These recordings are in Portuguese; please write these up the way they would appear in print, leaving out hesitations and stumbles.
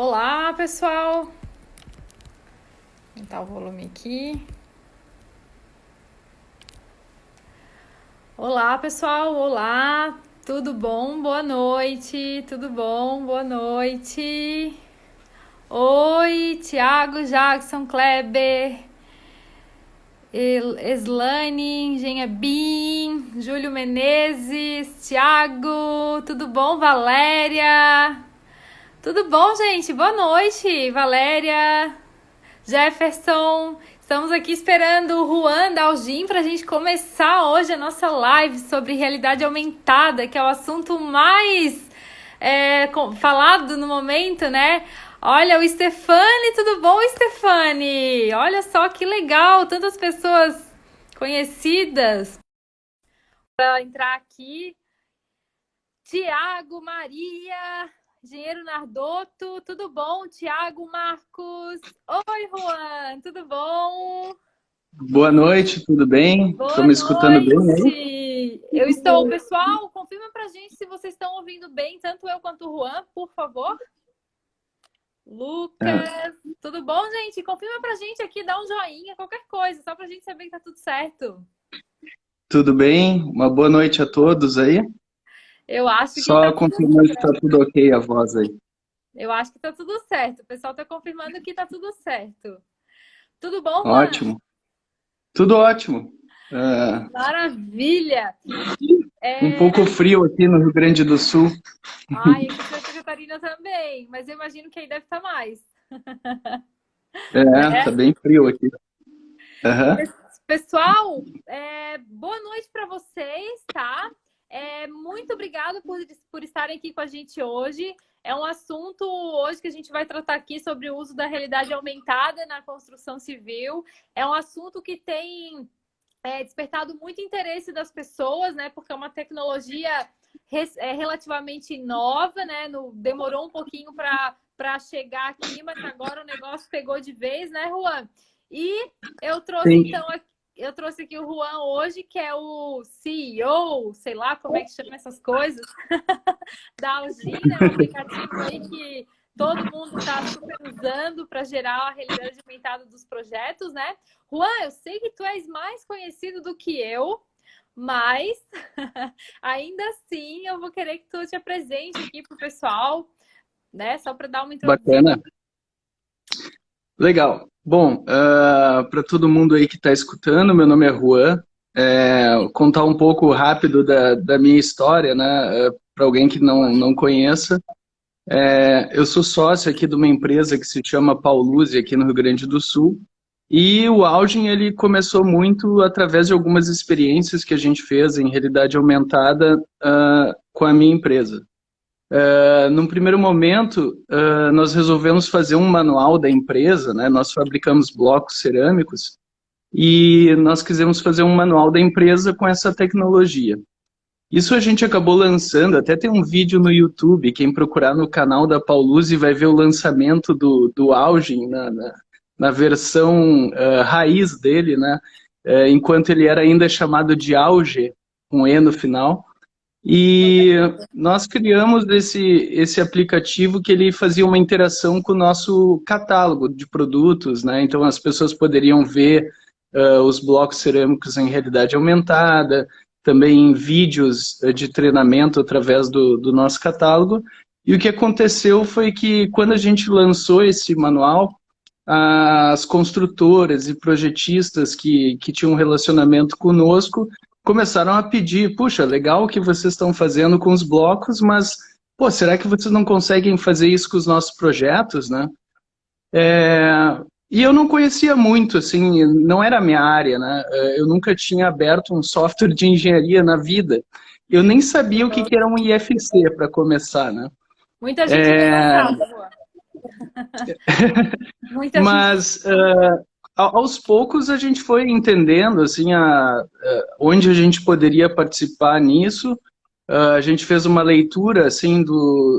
Olá, pessoal! Vou aumentar o volume aqui. Olá, pessoal! Olá! Tudo bom? Boa noite! Tudo bom? Boa noite! Oi, Thiago, Jackson, Kleber, Eslane, Engenha Bim, Júlio Menezes, Thiago, tudo bom, Valéria? Tudo bom, gente? Boa noite, Valéria, Jefferson. Estamos aqui esperando o Juan da Algim para a gente começar hoje a nossa live sobre realidade aumentada, que é o assunto mais falado no momento, né? Olha, o Stefani, tudo bom, Stefani? Olha só que legal, tantas pessoas conhecidas para entrar aqui. Tiago, Maria, Engenheiro Nardotto, tudo bom? Tiago, Marcos. Oi, Juan, tudo bom? Boa noite, tudo bem? Estão Boa me escutando bem aí? noite. Eu estou, pessoal, confirma pra gente se vocês estão ouvindo bem, tanto eu quanto o Juan, por favor. Ah, Lucas, tudo bom, gente? Confirma pra gente aqui, dá um joinha, qualquer coisa, só pra gente saber que tá tudo certo. tudo bem? Uma boa noite a todos aí. Eu acho que tá Só tudo confirmando que está tudo ok a voz aí. Eu acho que tá tudo certo. O pessoal tá confirmando que tá tudo certo. Tudo bom, Juan? Ótimo. Tudo ótimo. Ah, Maravilha! um pouco frio aqui no Rio Grande do Sul. Ai, aqui em Santa Catarina também, mas eu imagino que aí deve estar mais, É, tá né? bem frio aqui. Aham. Pessoal, boa noite para vocês, tá? Muito obrigado por estarem aqui com a gente hoje. É um assunto hoje que a gente vai tratar aqui sobre o uso da realidade aumentada na construção civil. É um assunto que tem despertado muito interesse das pessoas, né? Porque é uma tecnologia relativamente nova, né? Demorou um pouquinho para chegar aqui, mas agora o negócio pegou de vez, né, Juan? E eu trouxe Sim, então eu trouxe aqui o Juan hoje, que é o CEO, sei lá como é que chama essas coisas, da Algin, né? Um aplicativo aí que todo mundo está super usando para gerar a realidade aumentada dos projetos, né? Juan, eu sei que tu és mais conhecido do que eu, mas ainda assim eu vou querer que tu te apresente aqui para o pessoal, né? Só para dar uma introduzida. bacana. Legal. Bom, para todo mundo aí que está escutando, meu nome é Juan. Contar um pouco rápido da minha história, né? Para alguém que não conheça. Eu sou sócio aqui de uma empresa que se chama Pauluzi, aqui no Rio Grande do Sul. E o Augin, ele começou muito através de algumas experiências que a gente fez em realidade aumentada com a minha empresa. Num primeiro momento, nós resolvemos fazer um manual da empresa, né? Nós fabricamos blocos cerâmicos e nós quisemos fazer um manual da empresa com essa tecnologia. Isso a gente acabou lançando, até tem um vídeo no YouTube, quem procurar no canal da Pauluzi vai ver o lançamento do Augin na versão raiz dele, né? Enquanto ele era ainda chamado de Auge, com E no final. E nós criamos esse aplicativo que ele fazia uma interação com o nosso catálogo de produtos, né? Então as pessoas poderiam ver os blocos cerâmicos em realidade aumentada, também vídeos de treinamento através do nosso catálogo. E o que aconteceu foi que quando a gente lançou esse manual, as construtoras e projetistas que tinham um relacionamento conosco começaram a pedir, puxa, legal o que vocês estão fazendo com os blocos, mas, pô, será que vocês não conseguem fazer isso com os nossos projetos, né? E eu não conhecia muito, assim, não era a minha área, né? Eu nunca tinha aberto um software de engenharia na vida. Eu nem sabia o que era um IFC para começar, né? Muita gente ainda não sabe, Juan. Muita gente. Mas aos poucos a gente foi entendendo assim onde a gente poderia participar nisso. A gente fez uma leitura assim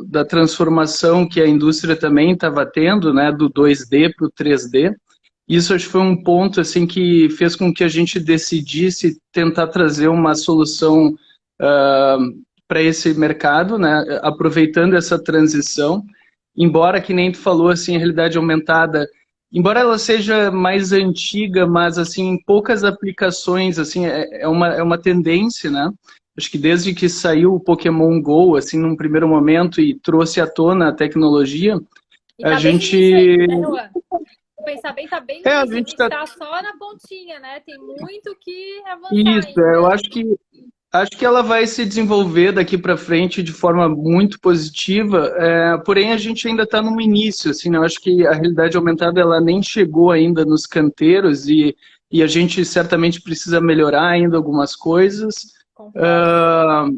da transformação que a indústria também estava tendo, né, do 2D para o 3D. Isso acho que foi um ponto assim que fez com que a gente decidisse tentar trazer uma solução para esse mercado, né, aproveitando essa transição. embora, que nem tu falou, assim, a realidade aumentada, embora ela seja mais antiga, mas, assim, em poucas aplicações, assim, é uma tendência, né? Acho que desde que saiu o Pokémon Go, assim, num primeiro momento e trouxe à tona a tecnologia, E a tá bem no início ainda, gente... né, Juan? Pensar bem, tá bem no A início. A gente gente tá... tá só na pontinha, né? Tem muito que avançar Isso, eu ainda. acho que ela vai se desenvolver daqui para frente de forma muito positiva, porém a gente ainda está no início, assim, né? Eu acho que a realidade aumentada ela nem chegou ainda nos canteiros e a gente certamente precisa melhorar ainda algumas coisas, Concordo. ah,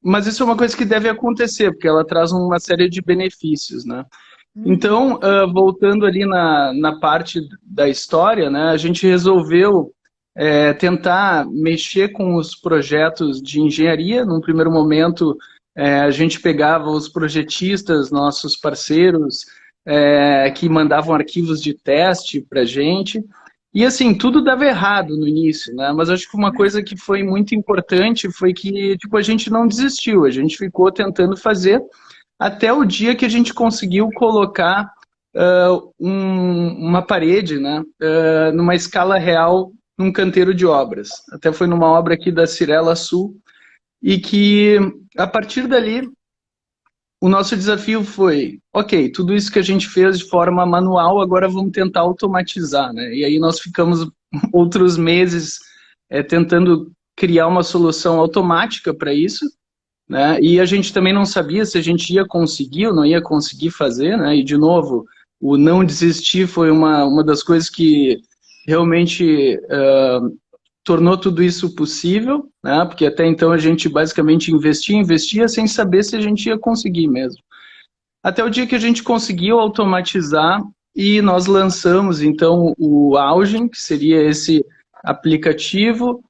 mas isso é uma coisa que deve acontecer, porque ela traz uma série de benefícios, né? Uhum. Então, voltando ali na parte da história, né, a gente resolveu tentar mexer com os projetos de engenharia. Num primeiro momento, a gente pegava os projetistas, nossos parceiros, que mandavam arquivos de teste para a gente. E assim, tudo dava errado no início, né? Mas acho que uma coisa que foi muito importante foi que tipo, a gente não desistiu, a gente ficou tentando fazer até o dia que a gente conseguiu colocar uma parede, né, numa escala real num canteiro de obras. Até foi numa obra aqui da Cirela Sul, e que, a partir dali, o nosso desafio foi, ok, tudo isso que a gente fez de forma manual, agora vamos tentar automatizar, né? E aí nós ficamos outros meses tentando criar uma solução automática para isso, né? E a gente também não sabia se a gente ia conseguir ou não ia conseguir fazer, né? E, de novo, o não desistir foi uma das coisas que realmente tornou tudo isso possível, né? Porque até então a gente basicamente investia sem saber se a gente ia conseguir mesmo. Até o dia que a gente conseguiu automatizar e nós lançamos, então, o Augen, que seria esse aplicativo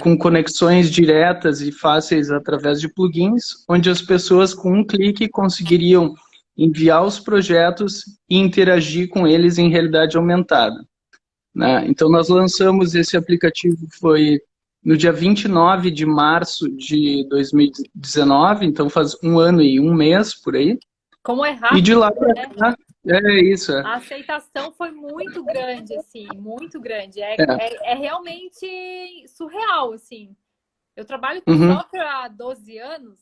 com conexões diretas e fáceis através de plugins, onde as pessoas, com um clique, conseguiriam enviar os projetos e interagir com eles em realidade aumentada, né? Então, nós lançamos esse aplicativo, foi no dia 29 de março de 2019, então faz um ano e um mês, por aí. Como é E de lá rápido, para né? cá, é isso. A aceitação foi muito grande, assim, muito grande. É. É realmente surreal, assim. Eu trabalho com Uhum, software há 12 anos,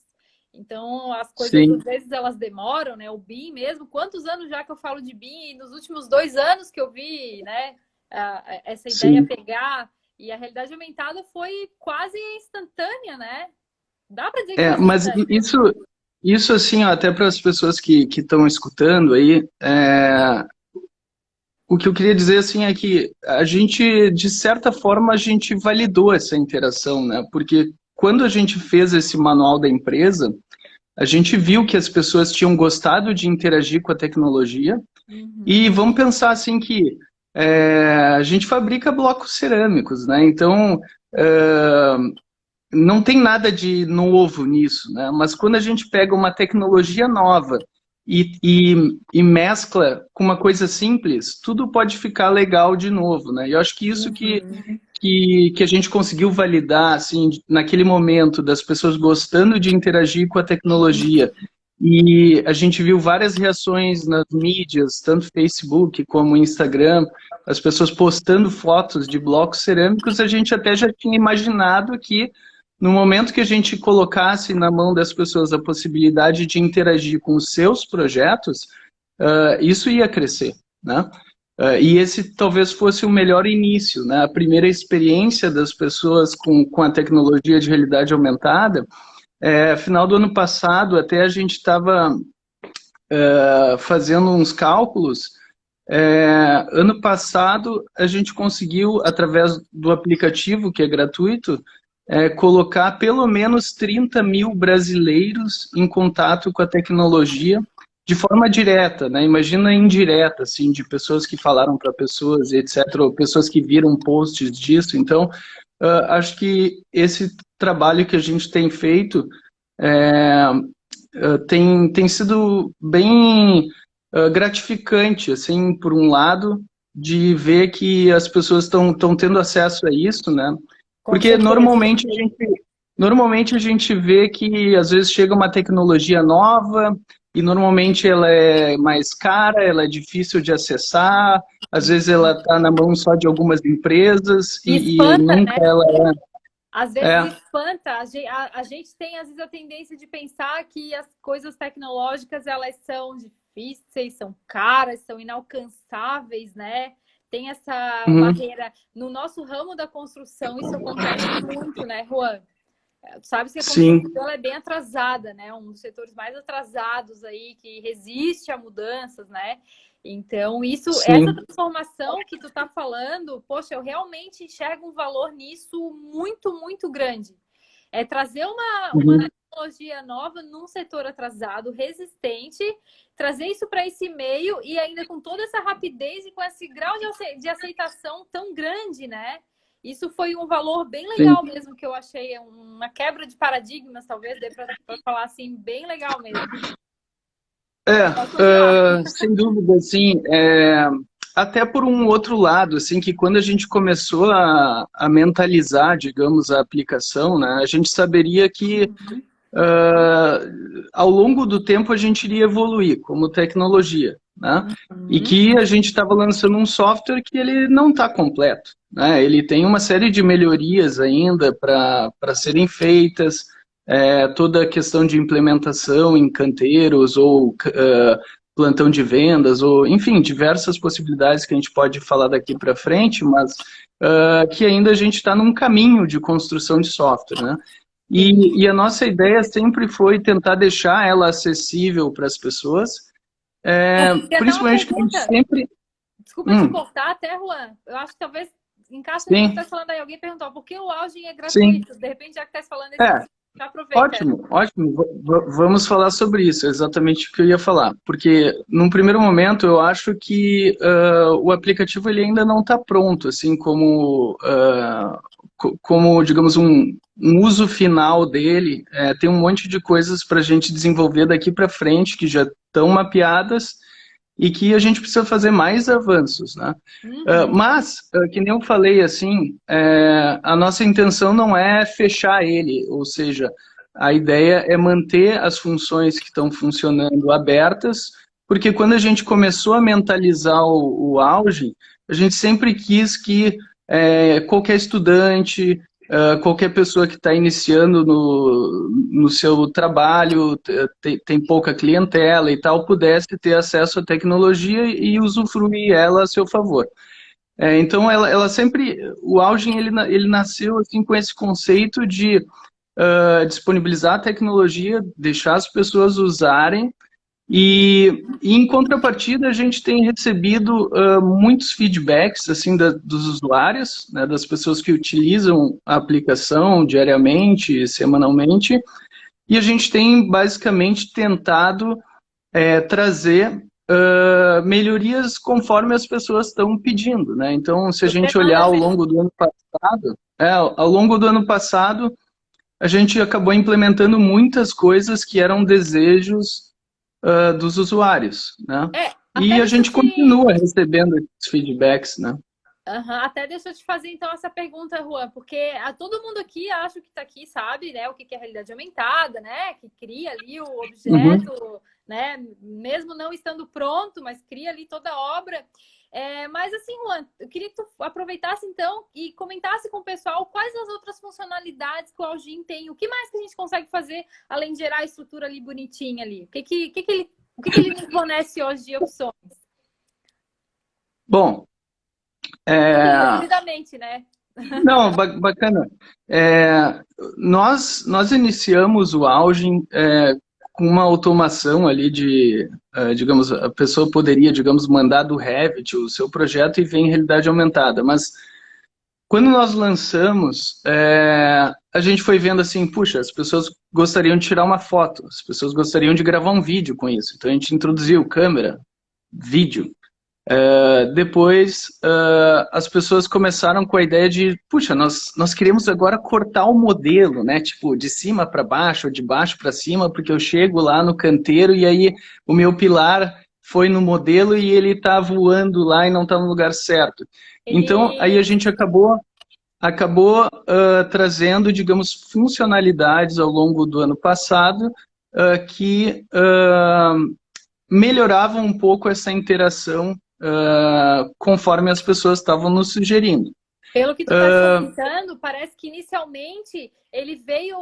então as coisas às sim, vezes elas demoram, né? O BIM mesmo. Quantos anos já que eu falo de BIM? E nos últimos 2 anos que eu vi, né? Essa ideia sim. pegar e a realidade aumentada foi quase instantânea, né? Dá para dizer que foi Mas instantânea. isso assim, ó, até para as pessoas que estão escutando aí, o que eu queria dizer assim é que a gente, de certa forma, a gente validou essa interação, né? Porque quando a gente fez esse manual da empresa, a gente viu que as pessoas tinham gostado de interagir com a tecnologia. Uhum. E vamos pensar assim que a gente fabrica blocos cerâmicos, né? Então, é, não tem nada de novo nisso, né? Mas quando a gente pega uma tecnologia nova e mescla com uma coisa simples, tudo pode ficar legal de novo, né? E eu acho que isso Uhum. que a gente conseguiu validar, assim, naquele momento, das pessoas gostando de interagir com a tecnologia. E a gente viu várias reações nas mídias, tanto Facebook como Instagram, as pessoas postando fotos de blocos cerâmicos. A gente até já tinha imaginado que no momento que a gente colocasse na mão das pessoas a possibilidade de interagir com os seus projetos, isso ia crescer, né? E esse talvez fosse o melhor início, né? A primeira experiência das pessoas com a tecnologia de realidade aumentada. Final do ano passado, até a gente estava fazendo uns cálculos. Ano passado, a gente conseguiu, através do aplicativo, que é gratuito, colocar pelo menos 30 mil brasileiros em contato com a tecnologia de forma direta, né? Imagina indireta, assim, de pessoas que falaram para pessoas, etc., ou pessoas que viram posts disso. Então, acho que esse trabalho que a gente tem feito tem sido bem gratificante, assim, por um lado, de ver que as pessoas estão tendo acesso a isso, né? Com Porque certeza. normalmente a gente vê que às vezes chega uma tecnologia nova, e normalmente ela é mais cara, ela é difícil de acessar, às vezes ela está na mão só de algumas empresas E e espanta, nunca né? ela Às é. vezes É. espanta. A gente tem, às vezes, a tendência de pensar que as coisas tecnológicas, elas são difíceis, são caras, são inalcançáveis, né? Tem essa Uhum. barreira. No nosso ramo da construção, isso acontece muito, né, Juan? Tu sabes que a construção Sim, ela é bem atrasada, né? Um dos setores mais atrasados aí, que resiste a mudanças, né? Então, essa sim. transformação que tu tá falando, poxa, eu realmente enxergo um valor nisso muito, muito grande. É trazer uma Uhum. tecnologia nova num setor atrasado, resistente, trazer isso para esse meio e ainda com toda essa rapidez e com esse grau de aceitação tão grande, né? Isso foi um valor bem Sim. legal mesmo que eu achei, uma quebra de paradigmas, talvez, dê para falar assim, bem legal mesmo. Posso continuar. Sem dúvida, assim, até por um outro lado, assim, que quando a gente começou a mentalizar, digamos, a aplicação, né, a gente saberia que ao longo do tempo a gente iria evoluir como tecnologia, né, e Uhum. que a gente estava lançando um software que ele não está completo, né, ele tem uma série de melhorias ainda para serem feitas, toda a questão de implementação em canteiros ou plantão de vendas, ou enfim, diversas possibilidades que a gente pode falar daqui para frente, mas que ainda a gente está num caminho de construção de software, né? Sim. E a nossa ideia sempre foi tentar deixar ela acessível para as pessoas, Tem até uma principalmente que a gente pergunta. sempre... Desculpa te cortar, até, Juan. Eu acho que talvez encaixa no que tu Sim, tá falando aí. Alguém perguntou por que o Augen é sim. gratuito? De repente, já que tá falando esse É, assunto, já aproveita. ótimo, ótimo. Vamos falar sobre isso, é exatamente o que eu ia falar. Porque, num primeiro momento, eu acho que o aplicativo ele ainda não está pronto, assim, como digamos, um uso final dele. Tem um monte de coisas para a gente desenvolver daqui para frente que já estão mapeadas e que a gente precisa fazer mais avanços, né? Uhum. Mas, que nem eu falei, assim, a nossa intenção não é fechar ele, ou seja, a ideia é manter as funções que estão funcionando abertas, porque quando a gente começou a mentalizar o Auge, a gente sempre quis que qualquer estudante, qualquer pessoa que está iniciando no seu trabalho, tem pouca clientela e tal, pudesse ter acesso à tecnologia e usufruir ela a seu favor. Então, ela sempre, o Augen, ele nasceu assim com esse conceito de disponibilizar a tecnologia, deixar as pessoas usarem, e em contrapartida a gente tem recebido muitos feedbacks assim dos usuários, né, das pessoas que utilizam a aplicação diariamente, semanalmente, e a gente tem basicamente tentado trazer melhorias conforme as pessoas estão pedindo, né? Então, se a Por gente olhar demanda ao mesmo. longo do ano passado, ao longo do ano passado, a gente acabou implementando muitas coisas que eram desejos dos usuários, né? Até E a deixa eu gente te. continua recebendo esses feedbacks, né? Uhum. Até deixa eu te fazer então essa pergunta, Juan, porque todo mundo aqui, acho que está aqui, sabe, né, o que é realidade aumentada, né, que cria ali o Uhum. objeto, né, mesmo não estando pronto, mas cria ali toda a obra. Mas assim, Juan, eu queria que tu aproveitasse então e comentasse com o pessoal quais as outras funcionalidades que o Algin tem, o que mais que a gente consegue fazer além de gerar a estrutura ali bonitinha ali, o que ele nos fornece hoje de opções? Bom, Assim, é, resumidamente, né? não, bacana. Nós iniciamos o Augen com uma automação ali digamos, a pessoa poderia, digamos, mandar do Revit o seu projeto e ver em realidade aumentada. Mas quando nós lançamos, a gente foi vendo assim, puxa, as pessoas gostariam de tirar uma foto, as pessoas gostariam de gravar um vídeo com isso. Então a gente introduziu câmera, vídeo. Depois, as pessoas começaram com a ideia de, puxa, nós queremos agora cortar o modelo, né? Tipo, de cima para baixo, ou de baixo para cima, porque eu chego lá no canteiro e aí o meu pilar foi no modelo e ele está voando lá e não está no lugar certo. Então, aí a Ele. gente acabou trazendo, digamos, funcionalidades ao longo do ano passado que melhoravam um pouco essa interação conforme as pessoas estavam nos sugerindo. Pelo que tu estás comentando, parece que inicialmente ele veio,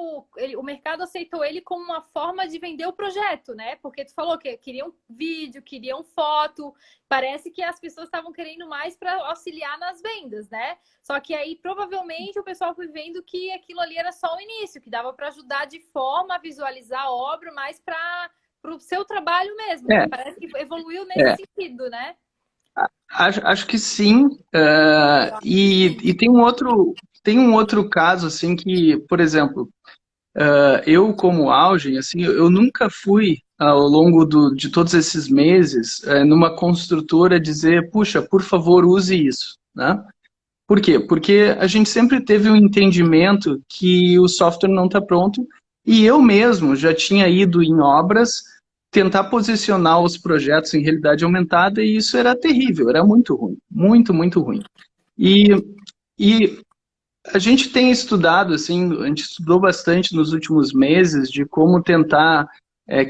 o mercado aceitou ele como uma forma de vender o projeto, né? Porque tu falou que queriam vídeo, queriam foto, parece que as pessoas estavam querendo mais para auxiliar nas vendas, né? Só que aí provavelmente o pessoal foi vendo que aquilo ali era só o início, que dava para ajudar de forma a visualizar a obra, mais para o seu trabalho mesmo. É, Parece que evoluiu é. nesse sentido, né? Acho que sim. E tem um outro caso, assim, que, por exemplo, eu como Augen, assim, eu nunca fui, ao longo de todos esses meses, numa construtora dizer, puxa, por favor, use isso, né? Por quê? Porque a gente sempre teve um entendimento que o software não está pronto e eu mesmo já tinha ido em obras tentar posicionar os projetos em realidade aumentada e isso era terrível, era muito ruim, muito, muito ruim. E, e a gente tem estudado, assim, a gente estudou bastante nos últimos meses de como tentar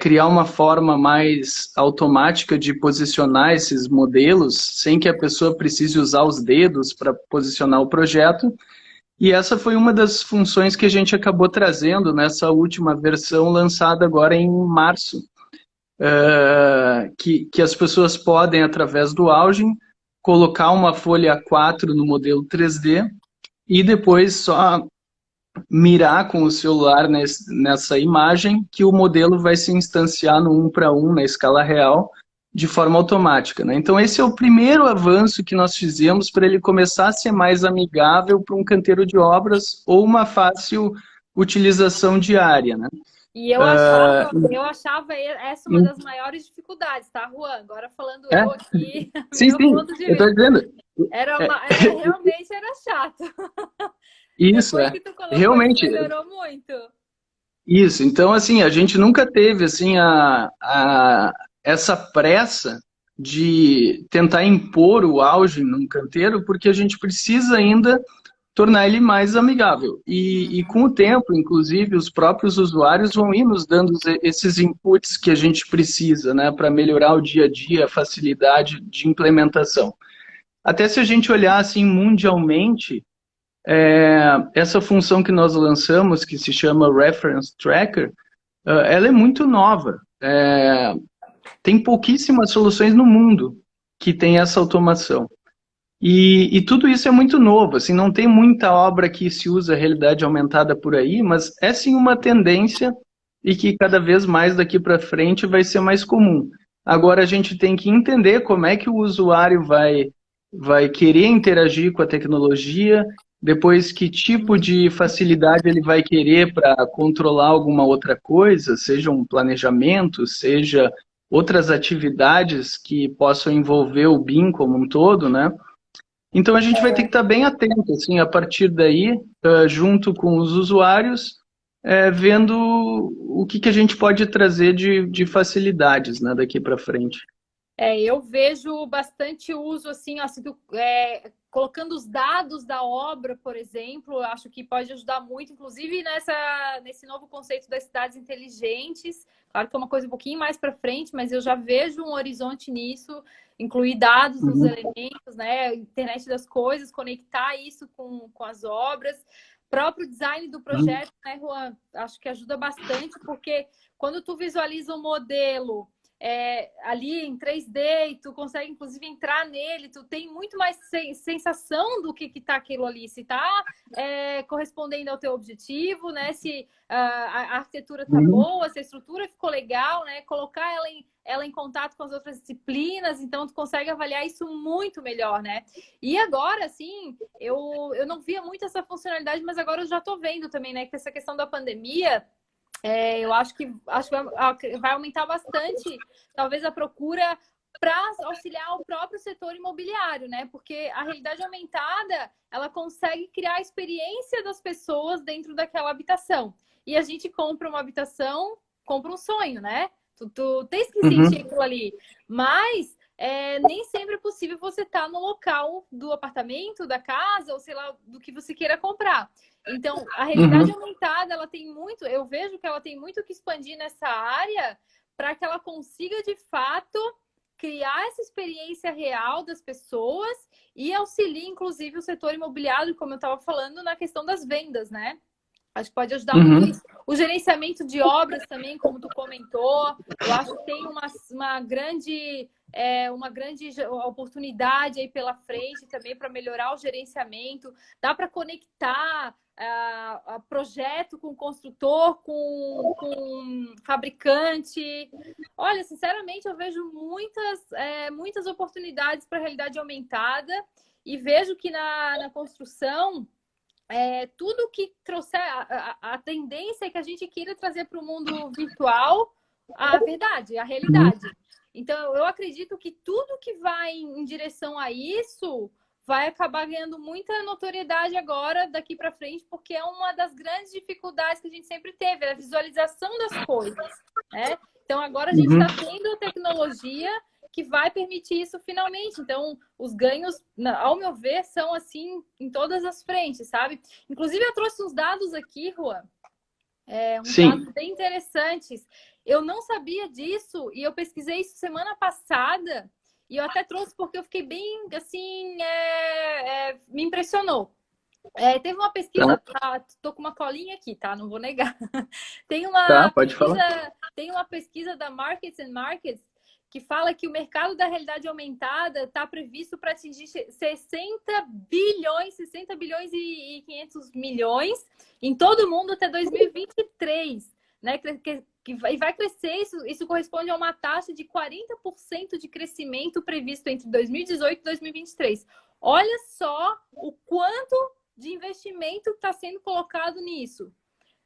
criar uma forma mais automática de posicionar esses modelos sem que a pessoa precise usar os dedos para posicionar o projeto. E essa foi uma das funções que a gente acabou trazendo nessa última versão lançada agora em março, que as pessoas podem, através do Augen, colocar uma folha A4 no modelo 3D e depois só mirar com o celular nessa imagem que o modelo vai se instanciar no 1 para 1 na escala real de forma automática, né? Então esse é o primeiro avanço que nós fizemos para ele começar a ser mais amigável para um canteiro de obras ou uma fácil utilização diária, né? E eu achava essa uma das maiores dificuldades, tá, Juan? Agora falando É, eu aqui, sim, meu sim, ponto de eu estou vista. dizendo. É, Realmente era chato. isso, Depois que tu colocou isso, realmente. melhorou muito. Isso, então assim, a gente nunca teve assim essa pressa de tentar impor o auge num canteiro, porque a gente precisa ainda tornar ele mais amigável. E com o tempo, inclusive, os próprios usuários vão ir nos dando esses inputs que a gente precisa, né, para melhorar o dia a dia, a facilidade de implementação. Até se a gente olhar assim mundialmente, essa função que nós lançamos, que se chama Reference Tracker, ela é muito nova. Tem pouquíssimas soluções no mundo que tem essa automação. E tudo isso é muito novo, assim, não tem muita obra que se usa realidade aumentada por aí, mas é sim uma tendência e que cada vez mais daqui para frente vai ser mais comum. Agora a gente tem que entender como é que o usuário vai querer interagir com a tecnologia, depois que tipo de facilidade ele vai querer para controlar alguma outra coisa, seja um planejamento, seja outras atividades que possam envolver o BIM como um todo, né? Então a gente vai ter que estar bem atento, assim, a partir daí, junto com os usuários, vendo o que a gente pode trazer de facilidades, né, daqui para frente. Eu vejo bastante uso, assim, ó, se colocando os dados da obra, por exemplo, eu acho que pode ajudar muito, inclusive nesse novo conceito das cidades inteligentes. Claro que é uma coisa um pouquinho mais para frente, mas eu já vejo um horizonte nisso, incluir dados nos Uhum. elementos, né? Internet das coisas, conectar isso com as obras. Próprio design do Uhum. projeto, né, Juan? Acho que ajuda bastante, porque quando tu visualiza um modelo ali em 3D e tu consegue inclusive entrar nele, tu tem muito mais sensação do que tá aquilo ali, se tá correspondendo ao teu objetivo, né? Se a arquitetura tá Uhum. boa, se a estrutura ficou legal, né? Colocar ela em contato com as outras disciplinas, então tu consegue avaliar isso muito melhor, né? E agora, assim, eu não via muito essa funcionalidade, mas agora eu já tô vendo também, né? Que essa questão da pandemia eu acho que vai aumentar bastante, talvez, a procura para auxiliar o próprio setor imobiliário, né? Porque a realidade aumentada, ela consegue criar a experiência das pessoas dentro daquela habitação. E a gente compra uma habitação, compra um sonho, né? Tu tens que sentir Uhum. aquilo ali. Mas nem sempre é possível você estar no local do apartamento, da casa, ou sei lá, do que você queira comprar. Então, a realidade Uhum, aumentada, ela tem muito, eu vejo que ela tem muito que expandir nessa área para que ela consiga, de fato, criar essa experiência real das pessoas e auxilie, inclusive, o setor imobiliário, como eu estava falando, na questão das vendas, né? Acho que pode ajudar muito uhum, isso. O gerenciamento de obras também, como tu comentou, eu acho que tem uma grande oportunidade aí pela frente também para melhorar o gerenciamento. Dá para conectar projeto com construtor, com fabricante. Olha, sinceramente, eu vejo muitas oportunidades para a realidade aumentada e vejo que na construção tudo que trouxer a tendência é que a gente queira trazer para o mundo virtual a verdade, a uhum. realidade. Então, eu acredito que tudo que vai em direção a isso vai acabar ganhando muita notoriedade agora, daqui para frente, porque é uma das grandes dificuldades que a gente sempre teve, a visualização das coisas, né? Então, agora a gente Uhum. está tendo tecnologia que vai permitir isso finalmente. Então, os ganhos, ao meu ver, são assim em todas as frentes, sabe? Inclusive, eu trouxe uns dados aqui, Juan, uns dados Sim, bem interessantes. Eu não sabia disso e eu pesquisei isso semana passada e eu até trouxe porque eu fiquei bem, assim, me impressionou. Teve uma pesquisa, tá, tá, tô com uma colinha aqui, tá? Não vou negar. Tem tá, uma pode pesquisa, falar. tem uma pesquisa da Markets and Markets que fala que o mercado da realidade aumentada está previsto para atingir 60 bilhões e 500 milhões em todo o mundo até 2023, né? Vai crescer, isso corresponde a uma taxa de 40% de crescimento previsto entre 2018 e 2023. Olha só o quanto de investimento está sendo colocado nisso.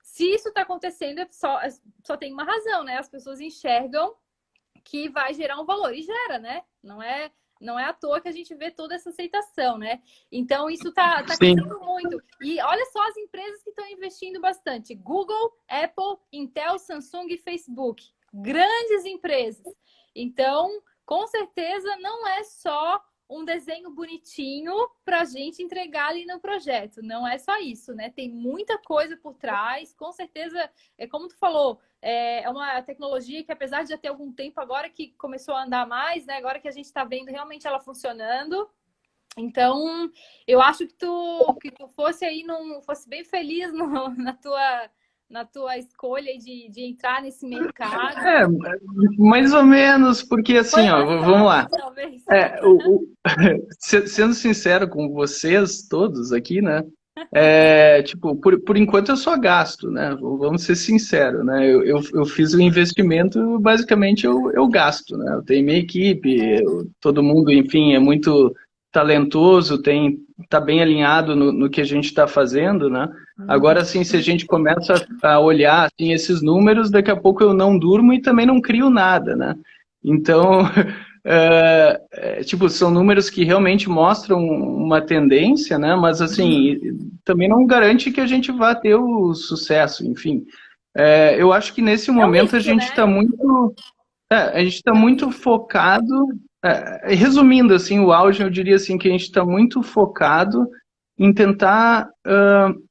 Se isso está acontecendo, só tem uma razão, né? As pessoas enxergam que vai gerar um valor. E gera, né? Não é à toa que a gente vê toda essa aceitação, né? Então, isso tá Sim. crescendo muito. E olha só as empresas que estão investindo bastante. Google, Apple, Intel, Samsung e Facebook. Grandes empresas. Então, com certeza, não é só um desenho bonitinho para a gente entregar ali no projeto. Não é só isso, né? Tem muita coisa por trás. Com certeza, como tu falou, é uma tecnologia que, apesar de já ter algum tempo agora que começou a andar mais, né? Agora que a gente está vendo realmente ela funcionando. Então, eu acho que tu fosse aí, fosse bem feliz na tua escolha de entrar nesse mercado. É, mais ou menos, porque Foi assim, ó, uma vamos sorte, lá. talvez. Sendo sincero com vocês todos aqui, né? Tipo, por enquanto eu só gasto, né? Vamos ser sinceros, né? Eu fiz o investimento, basicamente eu gasto, né? Eu tenho minha equipe, todo mundo, enfim, é muito talentoso, tá bem alinhado no que a gente está fazendo, né? Agora, Uhum. assim, se a gente começa a olhar assim, esses números, daqui a pouco eu não durmo e também não crio nada, né? Então, tipo, são números que realmente mostram uma tendência, né? Mas, assim, também não garante que a gente vá ter o sucesso, enfim. Eu acho que nesse É um momento risco, né? a gente está É um muito risco. focado, resumindo, assim, o auge, eu diria assim, que a gente está muito focado em tentar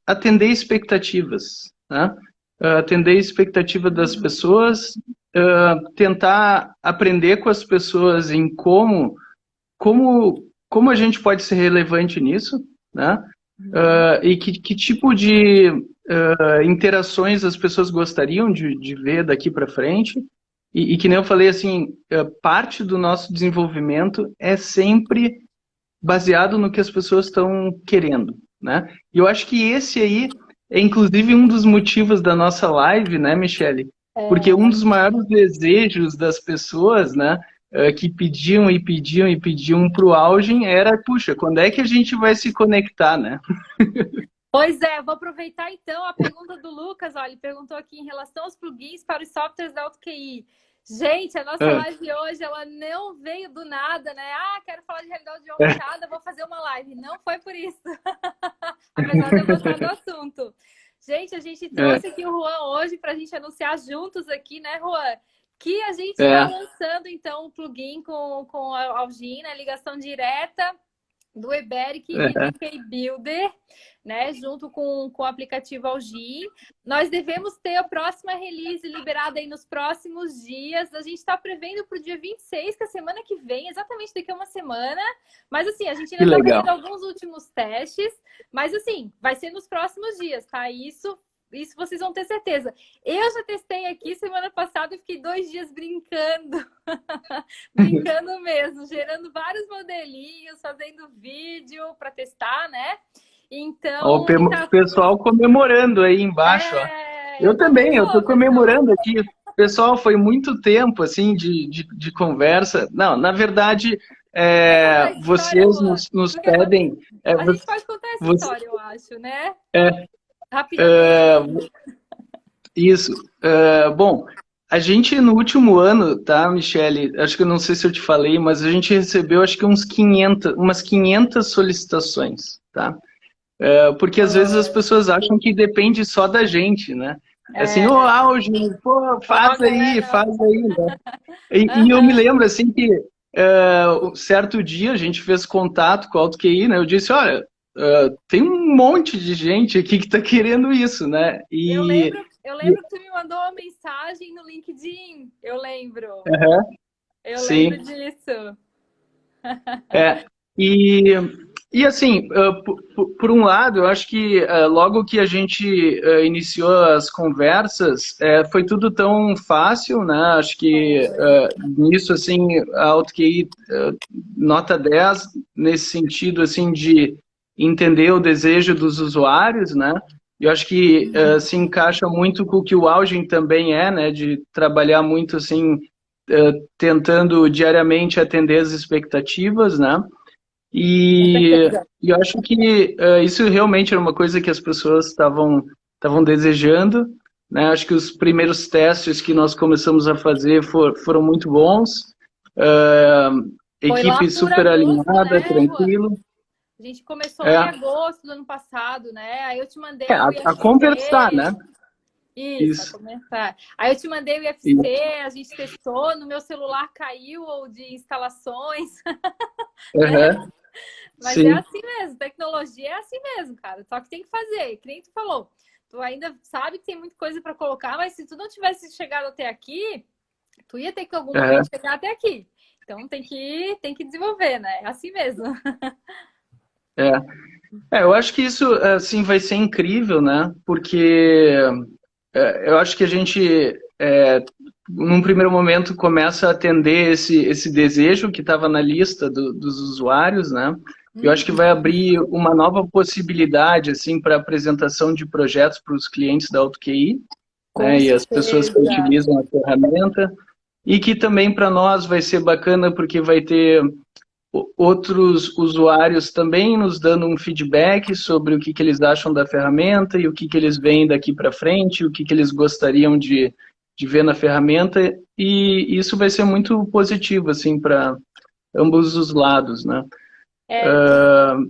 atender expectativas, né? Atender a expectativa das pessoas, tentar aprender com as pessoas em como a gente pode ser relevante nisso, né? Uhum. E que tipo de interações as pessoas gostariam de ver daqui para frente. E que nem eu falei, assim, parte do nosso desenvolvimento é sempre baseado no que as pessoas estão querendo, né? E eu acho que esse aí é, inclusive, um dos motivos da nossa live, né, Michele? Porque um É, dos maiores desejos das pessoas, né, que pediam e pediam e pediam para o Augen era, puxa, quando é que a gente vai se conectar, né? Pois é, vou aproveitar então a pergunta do Lucas. Olha, ele perguntou aqui em relação aos plugins para os softwares da AutoQI. Gente, a nossa Ah, live hoje, ela não veio do nada, né? Ah, quero falar de realidade aumentada, vou fazer uma live. Não foi por isso. Apesar de eu gostar do assunto. Gente, a gente é, trouxe aqui o Juan hoje para a gente anunciar juntos aqui, né, Juan? Que a gente está é, lançando, então, o plugin com a Algina, ligação direta do Eberic É. VDK Builder, né? Junto com o aplicativo Algin. Nós devemos ter a próxima release liberada aí nos próximos dias. A gente está prevendo para o dia 26, que é a semana que vem, exatamente daqui a uma semana. Mas assim, a gente Que ainda está legal. fazendo alguns últimos testes. Mas assim, vai ser nos próximos dias, tá? Isso vocês vão ter certeza. Eu já testei aqui semana passada e fiquei 2 dias brincando. Brincando mesmo, gerando vários modelinhos, fazendo vídeo para testar, né? Ó, o Então, tá... pessoal comemorando aí embaixo, ó. eu Eu também também, eu tô tô, pessoal. comemorando aqui. Pessoal, foi muito tempo, assim, de conversa. Não, na verdade, Quer contar essa história, vocês Juan? nos Tu quer contar? pedem... A gente pode contar essa história, eu acho, né? é, Rapidamente. isso. Bom, a gente no último ano, tá, Michele? Acho que eu não sei se eu te falei, mas a gente recebeu acho que umas 500 solicitações, tá? Porque às vezes as pessoas acham que depende só da gente, né? Assim, ô, É, auge, pô, ó, galera. faz aí, né? E eu me Aham. lembro, assim, que um certo dia a gente fez contato com a AutoQI, né? Eu disse, olha, tem um monte de gente aqui que está querendo isso, né? Eu lembro que tu me mandou uma mensagem no LinkedIn. Eu lembro. Aham, Eu lembro sim. disso. É, e, e assim, por um lado, eu acho que logo que a gente iniciou as conversas, foi tudo tão fácil, né? Acho que nisso, assim, a AutoQI nota 10 nesse sentido, assim, de entender o desejo dos usuários, né? Eu acho que se encaixa muito com o que o Algin também né? De trabalhar muito, assim, tentando diariamente atender as expectativas, né? Com E, certeza. e eu acho que isso realmente era uma coisa que as pessoas estavam desejando, né? Acho que os primeiros testes que nós começamos a fazer foram muito bons, Foi lá equipe por super agosto, alinhada, né, Juan? tranquilo. A gente começou lá em É, agosto do ano passado, né? Aí eu te mandei o a conversar, IFC. né? Isso, a Isso, começar. Aí eu te mandei o IFC, isso. a gente testou, no meu celular caiu ou de instalações, né? Uhum, Mas é sim. assim mesmo, tecnologia é assim mesmo, cara. Só que tem que fazer, que nem tu falou. Tu ainda sabe que tem muita coisa para colocar, mas se tu não tivesse chegado até aqui, tu ia ter que em algum Uhum, momento chegar até aqui. Então tem que desenvolver, né? É assim mesmo. é. Eu acho que isso assim vai ser incrível, né? Porque eu acho que a gente, num primeiro momento, começa a atender esse desejo que estava na lista dos usuários, né? Eu acho que vai abrir uma nova possibilidade, assim, para apresentação de projetos para os clientes da AutoQI, Com né? E as pessoas que certeza. utilizam a ferramenta. E que também para nós vai ser bacana, porque vai ter outros usuários também nos dando um feedback sobre o que eles acham da ferramenta e o que eles veem daqui para frente, o que eles gostariam de ver na ferramenta, e isso vai ser muito positivo, assim, para ambos os lados, né? É,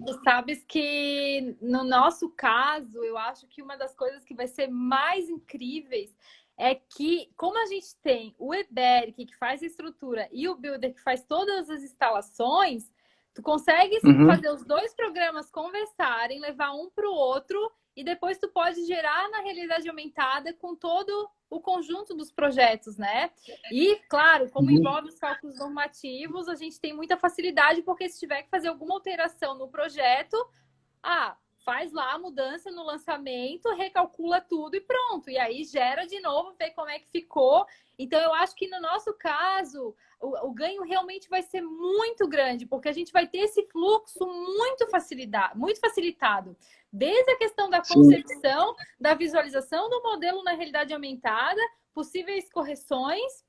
tu sabes que no nosso caso, eu acho que uma das coisas que vai ser mais incríveis é que, como a gente tem o Eberic que faz a estrutura e o Builder que faz todas as instalações, tu consegue Uhum, fazer os dois programas conversarem, levar um para o outro e depois tu pode gerar na realidade aumentada com todo o conjunto dos projetos, né? E, claro, como uhum, envolve os cálculos normativos, a gente tem muita facilidade, porque se tiver que fazer alguma alteração no projeto, faz lá a mudança no lançamento, recalcula tudo e pronto. E aí gera de novo, vê como é que ficou. Então, eu acho que no nosso caso, o ganho realmente vai ser muito grande, porque a gente vai ter esse fluxo muito facilitado. Desde a questão da sim, concepção, da visualização do modelo na realidade aumentada, possíveis correções,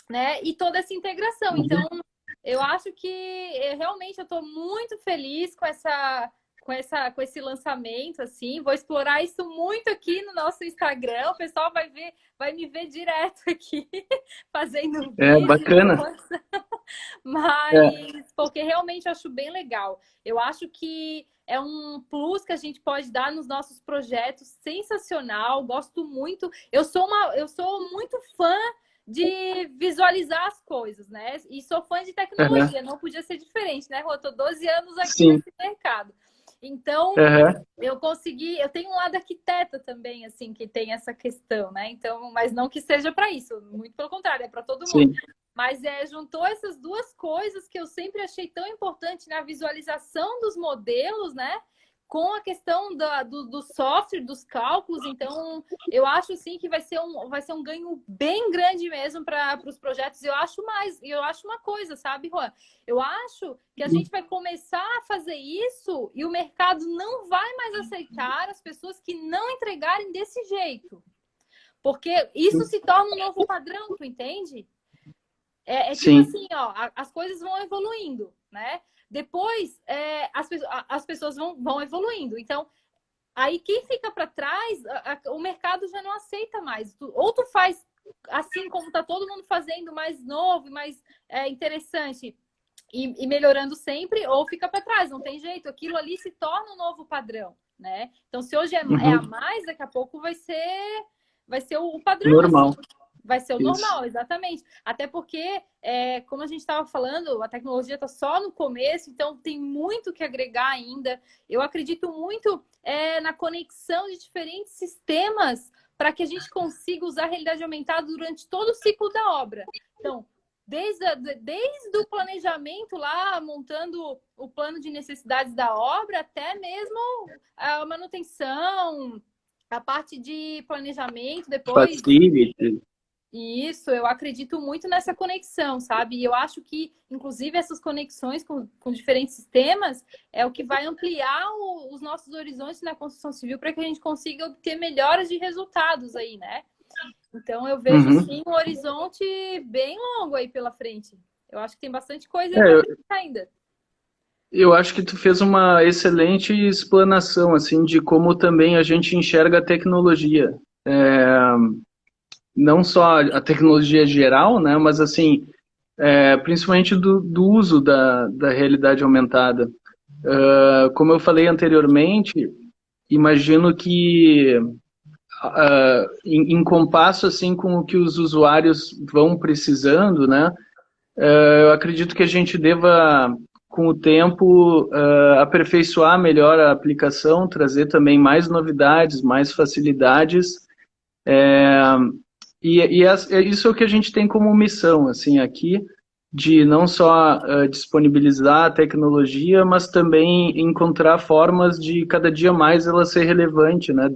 né? E toda essa integração. uhum. Então, eu acho que realmente eu estou muito feliz com esse lançamento, assim. Vou explorar isso muito aqui no nosso Instagram. O pessoal vai me ver direto aqui fazendo vídeo, Bacana. É, mas porque realmente eu acho bem legal. Eu acho que é um plus que a gente pode dar nos nossos projetos sensacional. Gosto muito. Eu sou muito fã de visualizar as coisas, né? E sou fã de Aham. tecnologia, não podia ser diferente, né, Rô? Eu tô 12 anos aqui Sim. nesse mercado. Então, Aham. eu tenho um lado arquiteta também, assim, que tem essa questão, né? Então, mas não que seja para isso, muito pelo contrário, é para todo mundo. Sim. Mas juntou essas duas coisas que eu sempre achei tão importante na visualização dos modelos, né? Com a questão do software, dos cálculos. Então, eu acho assim que vai ser um ganho bem grande mesmo para os projetos. Eu acho uma coisa, sabe, Juan? Eu acho que a gente vai começar a fazer isso e o mercado não vai mais aceitar as pessoas que não entregarem desse jeito. Porque isso se torna um novo padrão, tu entende? É tipo Sim. assim, ó, as coisas vão evoluindo, né? Depois, as pessoas vão evoluindo. Então, aí quem fica para trás, o mercado já não aceita mais. Ou tu faz assim como tá todo mundo fazendo, mais novo, mais interessante e melhorando sempre, ou fica para trás. Não tem jeito. Aquilo ali se torna um novo padrão, né? Então, se hoje é a Uhum. mais, daqui a pouco vai ser o padrão, assim. Normal. Vai ser o Isso. normal, exatamente. Até porque, como a gente estava falando, a tecnologia está só no começo, então tem muito que agregar ainda. Eu acredito muito na conexão de diferentes sistemas para que a gente consiga usar a realidade aumentada durante todo o ciclo da obra. Então, desde o planejamento lá, montando o plano de necessidades da obra, até mesmo a manutenção, a parte de planejamento, depois Facility. isso, eu acredito muito nessa conexão, sabe? E eu acho que, inclusive, essas conexões com diferentes sistemas é o que vai ampliar os nossos horizontes na construção civil para que a gente consiga obter melhoras de resultados aí, né? Então, eu vejo, Uhum. sim, um horizonte bem longo aí pela frente. Eu acho que tem bastante coisa aí É, para eu, acreditar ainda. eu acho que tu fez uma excelente explanação, assim, de como também a gente enxerga a tecnologia. É, não só a tecnologia geral, né, mas assim, principalmente do uso da realidade aumentada. Como eu falei anteriormente, imagino que em compasso assim com o que os usuários vão precisando, né? Eu acredito que a gente deva, com o tempo, aperfeiçoar melhor a aplicação, trazer também mais novidades, mais facilidades. Isso é o que a gente tem como missão, assim, aqui, de não só disponibilizar a tecnologia, mas também encontrar formas de cada dia mais ela ser relevante, né,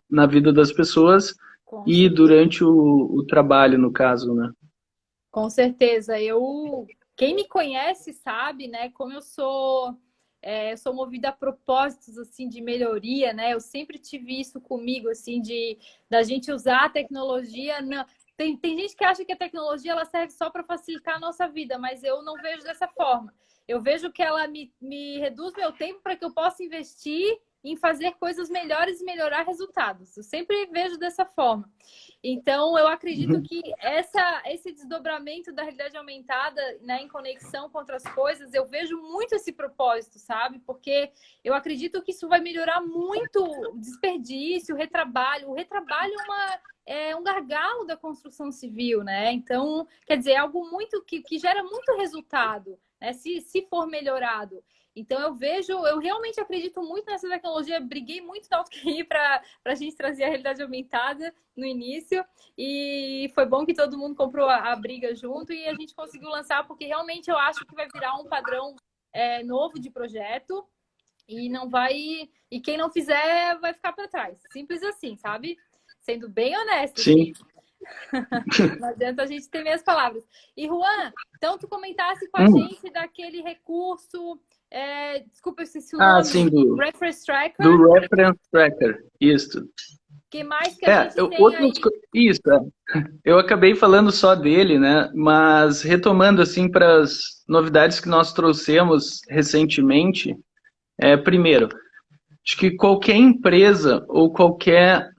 na vida das pessoas Com e certeza. durante o trabalho, no caso, né? Com certeza. Quem me conhece sabe, né, como eu sou movida a propósitos assim de melhoria, né? Eu sempre tive isso comigo, assim, da gente usar a tecnologia. Não, tem gente que acha que a tecnologia ela serve só para facilitar a nossa vida, mas eu não vejo dessa forma. Eu vejo que ela me reduz meu tempo para que eu possa investir em fazer coisas melhores e melhorar resultados. Eu sempre vejo dessa forma. Então, eu acredito Uhum. que esse desdobramento da realidade aumentada, né, em conexão com outras coisas, eu vejo muito esse propósito, sabe? Porque eu acredito que isso vai melhorar muito o desperdício, o retrabalho. O retrabalho é um gargalo da construção civil, né? Então, quer dizer, é algo muito que gera muito resultado, né? Se for melhorado. Então, eu realmente acredito muito nessa tecnologia. Briguei muito na UTI para a gente trazer a realidade aumentada no início. E foi bom que todo mundo comprou a briga junto e a gente conseguiu lançar, porque realmente eu acho que vai virar um padrão novo de projeto e não vai. E quem não fizer vai ficar para trás. Simples assim, sabe? Sendo bem honesto, Sim. assim. Não adianta a gente ter meias palavras. E, Juan, então tu comentasse com a Hum. gente daquele recurso. Desculpa, eu esqueci o Ah, nome. sim, Reference do Tracker. Reference Tracker, isso. Que mais que a gente tem Outros, aí? isso, eu acabei falando só dele, né? Mas retomando assim para as novidades que nós trouxemos recentemente, primeiro, acho que qualquer empresa ou qualquer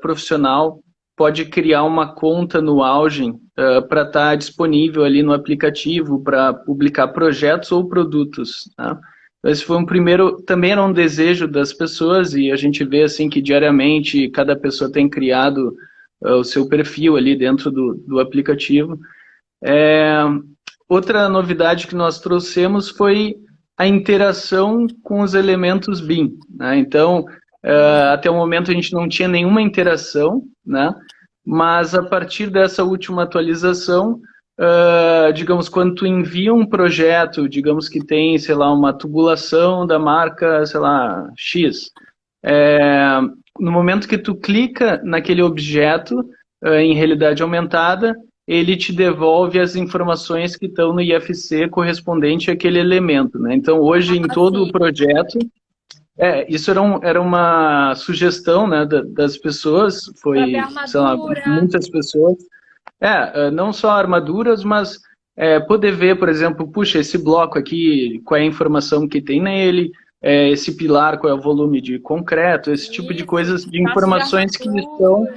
profissional pode criar uma conta no Augen para estar disponível ali no aplicativo para publicar projetos ou produtos. Tá? Esse foi um primeiro, também era um desejo das pessoas e a gente vê assim que diariamente cada pessoa tem criado o seu perfil ali dentro do aplicativo. Outra novidade que nós trouxemos foi a interação com os elementos BIM, né? Então, até o momento a gente não tinha nenhuma interação, né? Mas a partir dessa última atualização, digamos, quando tu envia um projeto, digamos que tem, sei lá, uma tubulação da marca, sei lá, X, no momento que tu clica naquele objeto em realidade aumentada, ele te devolve as informações que estão no IFC correspondente àquele elemento, né? Então, hoje, em todo o projeto, isso era uma sugestão, né, das pessoas, foi, sei lá, muitas pessoas, não só armaduras, mas poder ver, por exemplo, puxa, esse bloco aqui, qual é a informação que tem nele, esse pilar, qual é o volume de concreto, esse tipo de coisas, de informações que estão...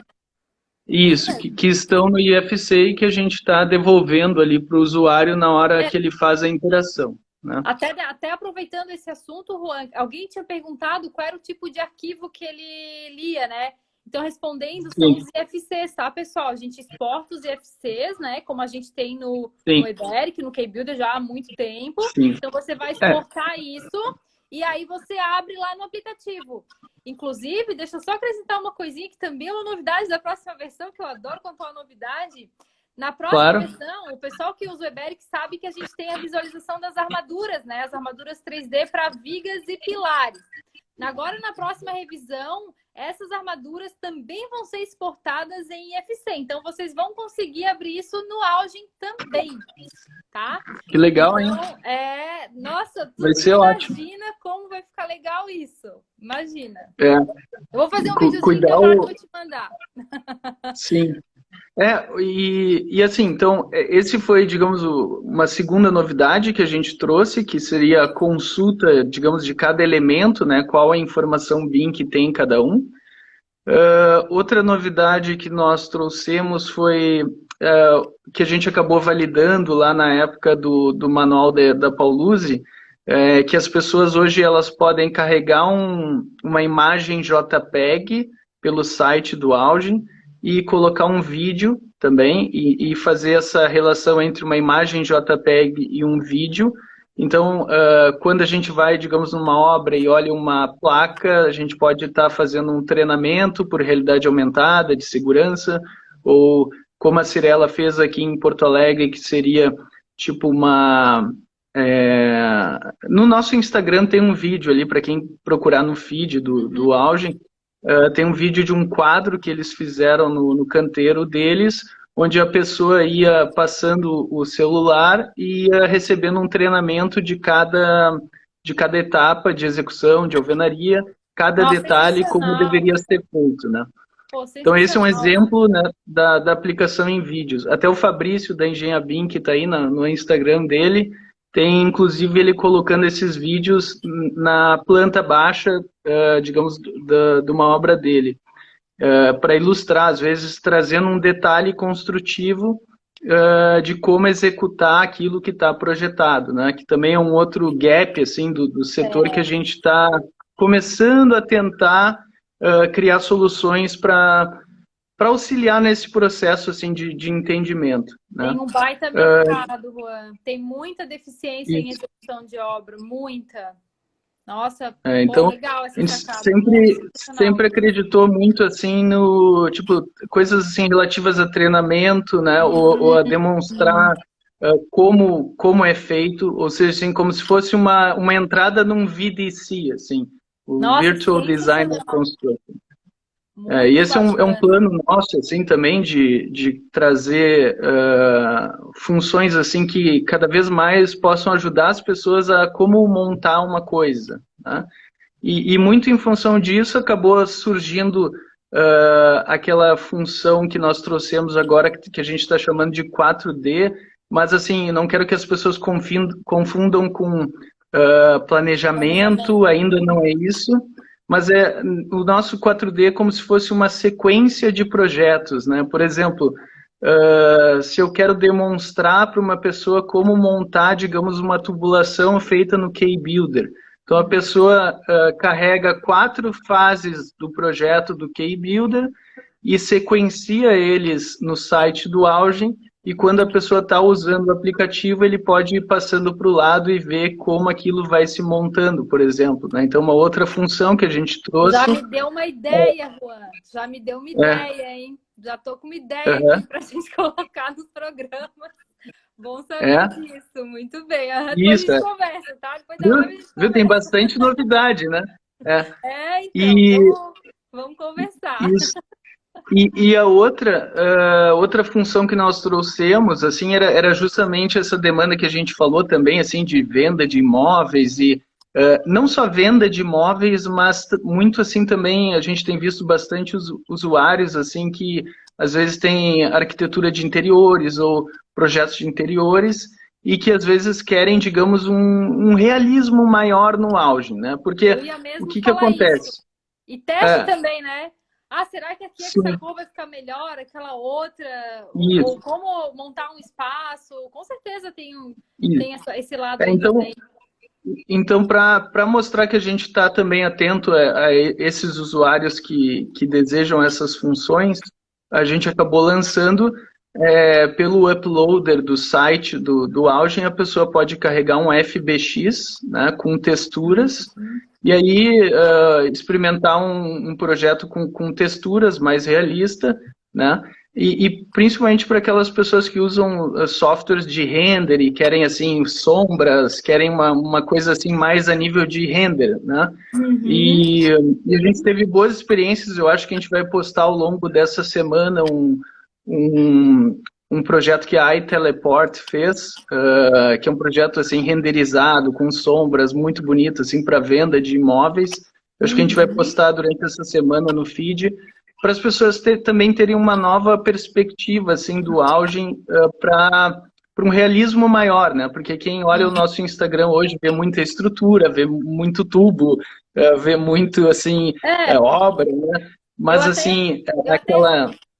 Isso, que estão no IFC e que a gente está devolvendo ali para o usuário na hora que ele faz a interação, né? Até aproveitando esse assunto, Juan, alguém tinha perguntado qual era o tipo de arquivo que ele lia, né? Então, respondendo, são os IFCs, tá, pessoal? A gente exporta os IFCs, né? Como a gente tem no Eberic, no Kbuilder já há muito tempo. Então, você vai exportar isso e aí você abre lá no aplicativo. Inclusive, deixa eu só acrescentar uma coisinha que também é uma novidade da próxima versão, que eu adoro contar uma novidade. Na próxima versão, o pessoal que usa o Eberic sabe que a gente tem a visualização das armaduras, né? As armaduras 3D para vigas e pilares. Agora, na próxima revisão, essas armaduras também vão ser exportadas em IFC. Então, vocês vão conseguir abrir isso no Algin também, tá? Que legal, hein? Então, nossa, tu vai ser ótimo. Imagina como vai ficar legal isso. Imagina. Eu vou fazer um videozinho que eu vou te mandar. Sim. E assim, então, esse foi, digamos, uma segunda novidade que a gente trouxe, que seria a consulta, digamos, de cada elemento, né? Qual a informação BIM que tem em cada um. Outra novidade que nós trouxemos foi que a gente acabou validando lá na época do manual da Pauluzi, que as pessoas hoje elas podem carregar uma imagem JPEG pelo site do Algin e colocar um vídeo também e fazer essa relação entre uma imagem JPEG e um vídeo. Então, quando a gente vai, digamos, numa obra e olha uma placa, a gente pode estar fazendo um treinamento por realidade aumentada de segurança, ou como a Cirela fez aqui em Porto Alegre, que seria tipo uma... No nosso Instagram tem um vídeo ali, para quem procurar no feed do Algin, tem um vídeo de um quadro que eles fizeram no canteiro deles, onde a pessoa ia passando o celular e ia recebendo um treinamento de cada etapa de execução, de alvenaria, cada detalhe como deveria ser feito, né? Então esse é um exemplo, né, da aplicação em vídeos. Até o Fabrício da Engenha BIM, que está aí no Instagram dele, tem inclusive ele colocando esses vídeos na planta baixa, digamos, de uma obra dele. Para ilustrar, às vezes trazendo um detalhe construtivo de como executar aquilo que está projetado, né? Que também é um outro gap assim, do setor que a gente está começando a tentar criar soluções para auxiliar nesse processo assim, de entendimento. Né? Tem um baita mercado, Juan. Tem muita deficiência em execução de obra, muita. Nossa, então, legal essa a gente sacada. sempre acreditou muito assim no tipo coisas assim relativas a treinamento, né, ou a demonstrar como é feito, ou seja, assim, como se fosse uma entrada num VDC, assim, o Virtual Design Construction. E esse é um plano nosso, assim, também de trazer funções, assim, que cada vez mais possam ajudar as pessoas a como montar uma coisa, né? E muito em função disso acabou surgindo aquela função que nós trouxemos agora, que a gente está chamando de 4D, mas, assim, não quero que as pessoas confundam com planejamento, ainda não é isso. Mas o nosso 4D é como se fosse uma sequência de projetos, né? Por exemplo, se eu quero demonstrar para uma pessoa como montar, digamos, uma tubulação feita no Kbuilder. Então, a pessoa carrega 4 fases do projeto do Kbuilder e sequencia eles no site do Augen, e quando a pessoa está usando o aplicativo, ele pode ir passando para o lado e ver como aquilo vai se montando, por exemplo, né? Então, uma outra função que a gente Já trouxe... me deu uma ideia, Juan. Já me deu uma ideia, hein? Já tô com uma ideia aqui para a gente colocar nos programas. Bom saber disso. Muito bem. Depois Isso, a gente conversa, tá? Depois da viu? live a gente Viu? Tem conversa. bastante novidade, né? Então, E vamos conversar. isso. E a outra função que nós trouxemos, assim, era justamente essa demanda que a gente falou também, assim, de venda de imóveis e não só venda de imóveis, mas muito assim também a gente tem visto bastante usuários, assim, que às vezes têm arquitetura de interiores ou projetos de interiores e que às vezes querem, digamos, um realismo maior no auge, né? Porque Eu ia o mesmo que falar acontece? isso. E teste também, né? Ah, será que aqui Sim. essa cor vai ficar melhor, aquela outra? Isso. Ou como montar um espaço? Com certeza tem esse lado aí então, também. Então, para mostrar que a gente está também atento a esses usuários que desejam essas funções, a gente acabou lançando pelo uploader do site do Augen, a pessoa pode carregar um FBX, né, com texturas, e aí experimentar um projeto com texturas mais realista, né? E principalmente para aquelas pessoas que usam softwares de render e querem assim sombras, querem uma coisa assim mais a nível de render, né? E a gente teve boas experiências. Eu acho que a gente vai postar ao longo dessa semana um projeto que a iTeleport fez, que é um projeto assim renderizado com sombras muito bonito assim para venda de imóveis. Eu acho que a gente vai postar durante essa semana no feed, para as pessoas também terem uma nova perspectiva assim, do Augen para um realismo maior, né? Porque quem olha o nosso Instagram hoje vê muita estrutura, vê muito tubo, vê muito assim, obra, né? Mas assim,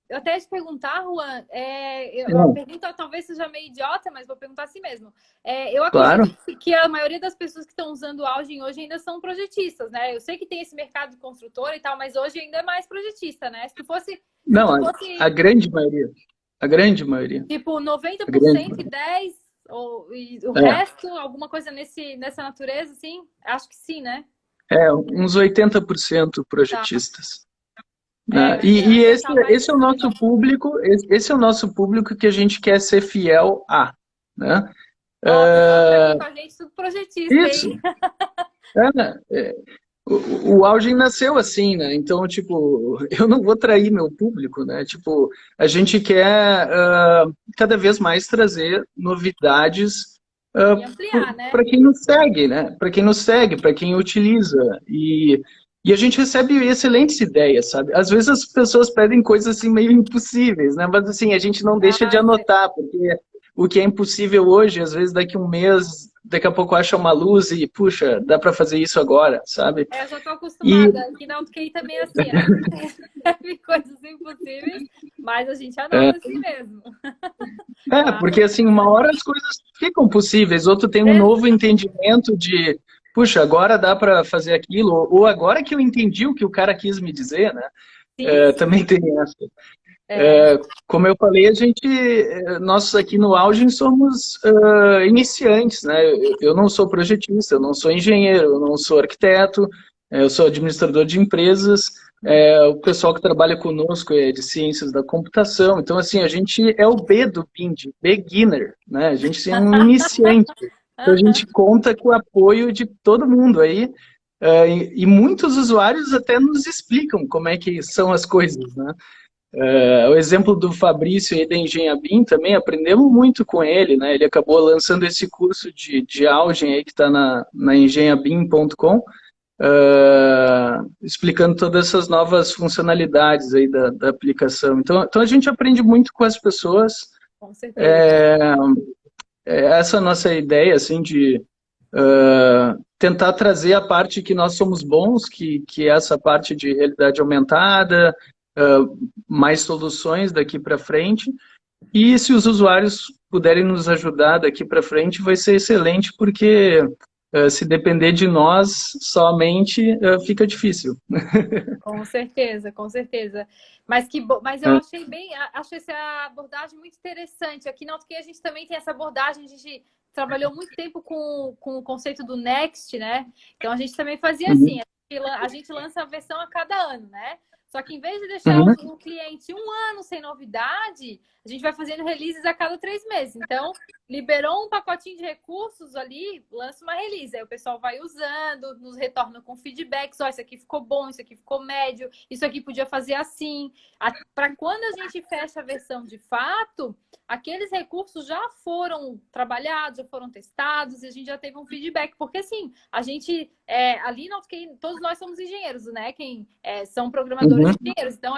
Eu até ia te perguntar, Juan, a pergunta talvez seja meio idiota, mas vou perguntar assim mesmo. Eu acredito que a maioria das pessoas que estão usando o Augen hoje ainda são projetistas, né? Eu sei que tem esse mercado de construtora e tal, mas hoje ainda é mais projetista, né? Se tu fosse... a grande maioria. A grande maioria. Tipo, 90% e 10%, e o resto, alguma coisa nessa natureza, assim? Acho que sim, né? Uns 80% projetistas. Tá. E esse é o nosso público, esse é o nosso público que a gente quer ser fiel a, né? Ó, o pessoal tá aqui com a gente, tudo projetista, isso. hein? O Augen nasceu assim, né? Então, tipo, eu não vou trair meu público, né? Tipo, a gente quer cada vez mais trazer novidades para quem nos segue, né? Para quem nos segue, para quem utiliza. E a gente recebe excelentes ideias, sabe? Às vezes as pessoas pedem coisas assim meio impossíveis, né? Mas assim, a gente não deixa de anotar, porque o que é impossível hoje, às vezes daqui a um mês, daqui a pouco acha uma luz e, puxa, dá para fazer isso agora, sabe? Eu já tô acostumada. Aqui na UTQI também é assim, a gente recebe coisas impossíveis, mas a gente anota assim mesmo. Porque assim, uma hora as coisas ficam possíveis, outro tem um novo entendimento de, puxa, agora dá para fazer aquilo, ou agora que eu entendi o que o cara quis me dizer, né? Também tem essa. Como eu falei, nós aqui no Augen somos iniciantes, né? Eu não sou projetista, eu não sou engenheiro, eu não sou arquiteto, eu sou administrador de empresas, o pessoal que trabalha conosco é de ciências da computação, então assim, a gente é o B do BIND, beginner, né? A gente é um iniciante, então a gente conta com o apoio de todo mundo aí, e muitos usuários até nos explicam como é que são as coisas, né? O exemplo do Fabrício aí da Engenhabim também, aprendemos muito com ele, né? Ele acabou lançando esse curso de Augen aí que está na engenhabim.com, explicando todas essas novas funcionalidades aí da aplicação. Então a gente aprende muito com as pessoas. Com certeza. Essa é a nossa ideia, assim, de tentar trazer a parte que nós somos bons, que é essa parte de realidade aumentada, mais soluções daqui para frente, e se os usuários puderem nos ajudar daqui para frente, vai ser excelente, porque se depender de nós somente, fica difícil. Com certeza, com certeza. Mas eu É. achei achei essa abordagem muito interessante. Aqui na Outkick a gente também tem essa abordagem, a gente trabalhou muito tempo com o conceito do Next, né? Então a gente também fazia Uhum, assim, a gente lança a versão a cada ano, né? Só que em vez de deixar uhum, o cliente um ano sem novidade, a gente vai fazendo releases a cada 3 meses. Então, liberou um pacotinho de recursos ali, lança uma release. Aí o pessoal vai usando, nos retorna com feedbacks. Ó, isso aqui ficou bom, isso aqui ficou médio, isso aqui podia fazer assim. Para quando a gente fecha a versão de fato, aqueles recursos já foram trabalhados, já foram testados e a gente já teve um feedback. Porque assim, a gente, ali na Outkick, todos nós somos engenheiros, né? Quem são programadores uhum. e engenheiros. Então,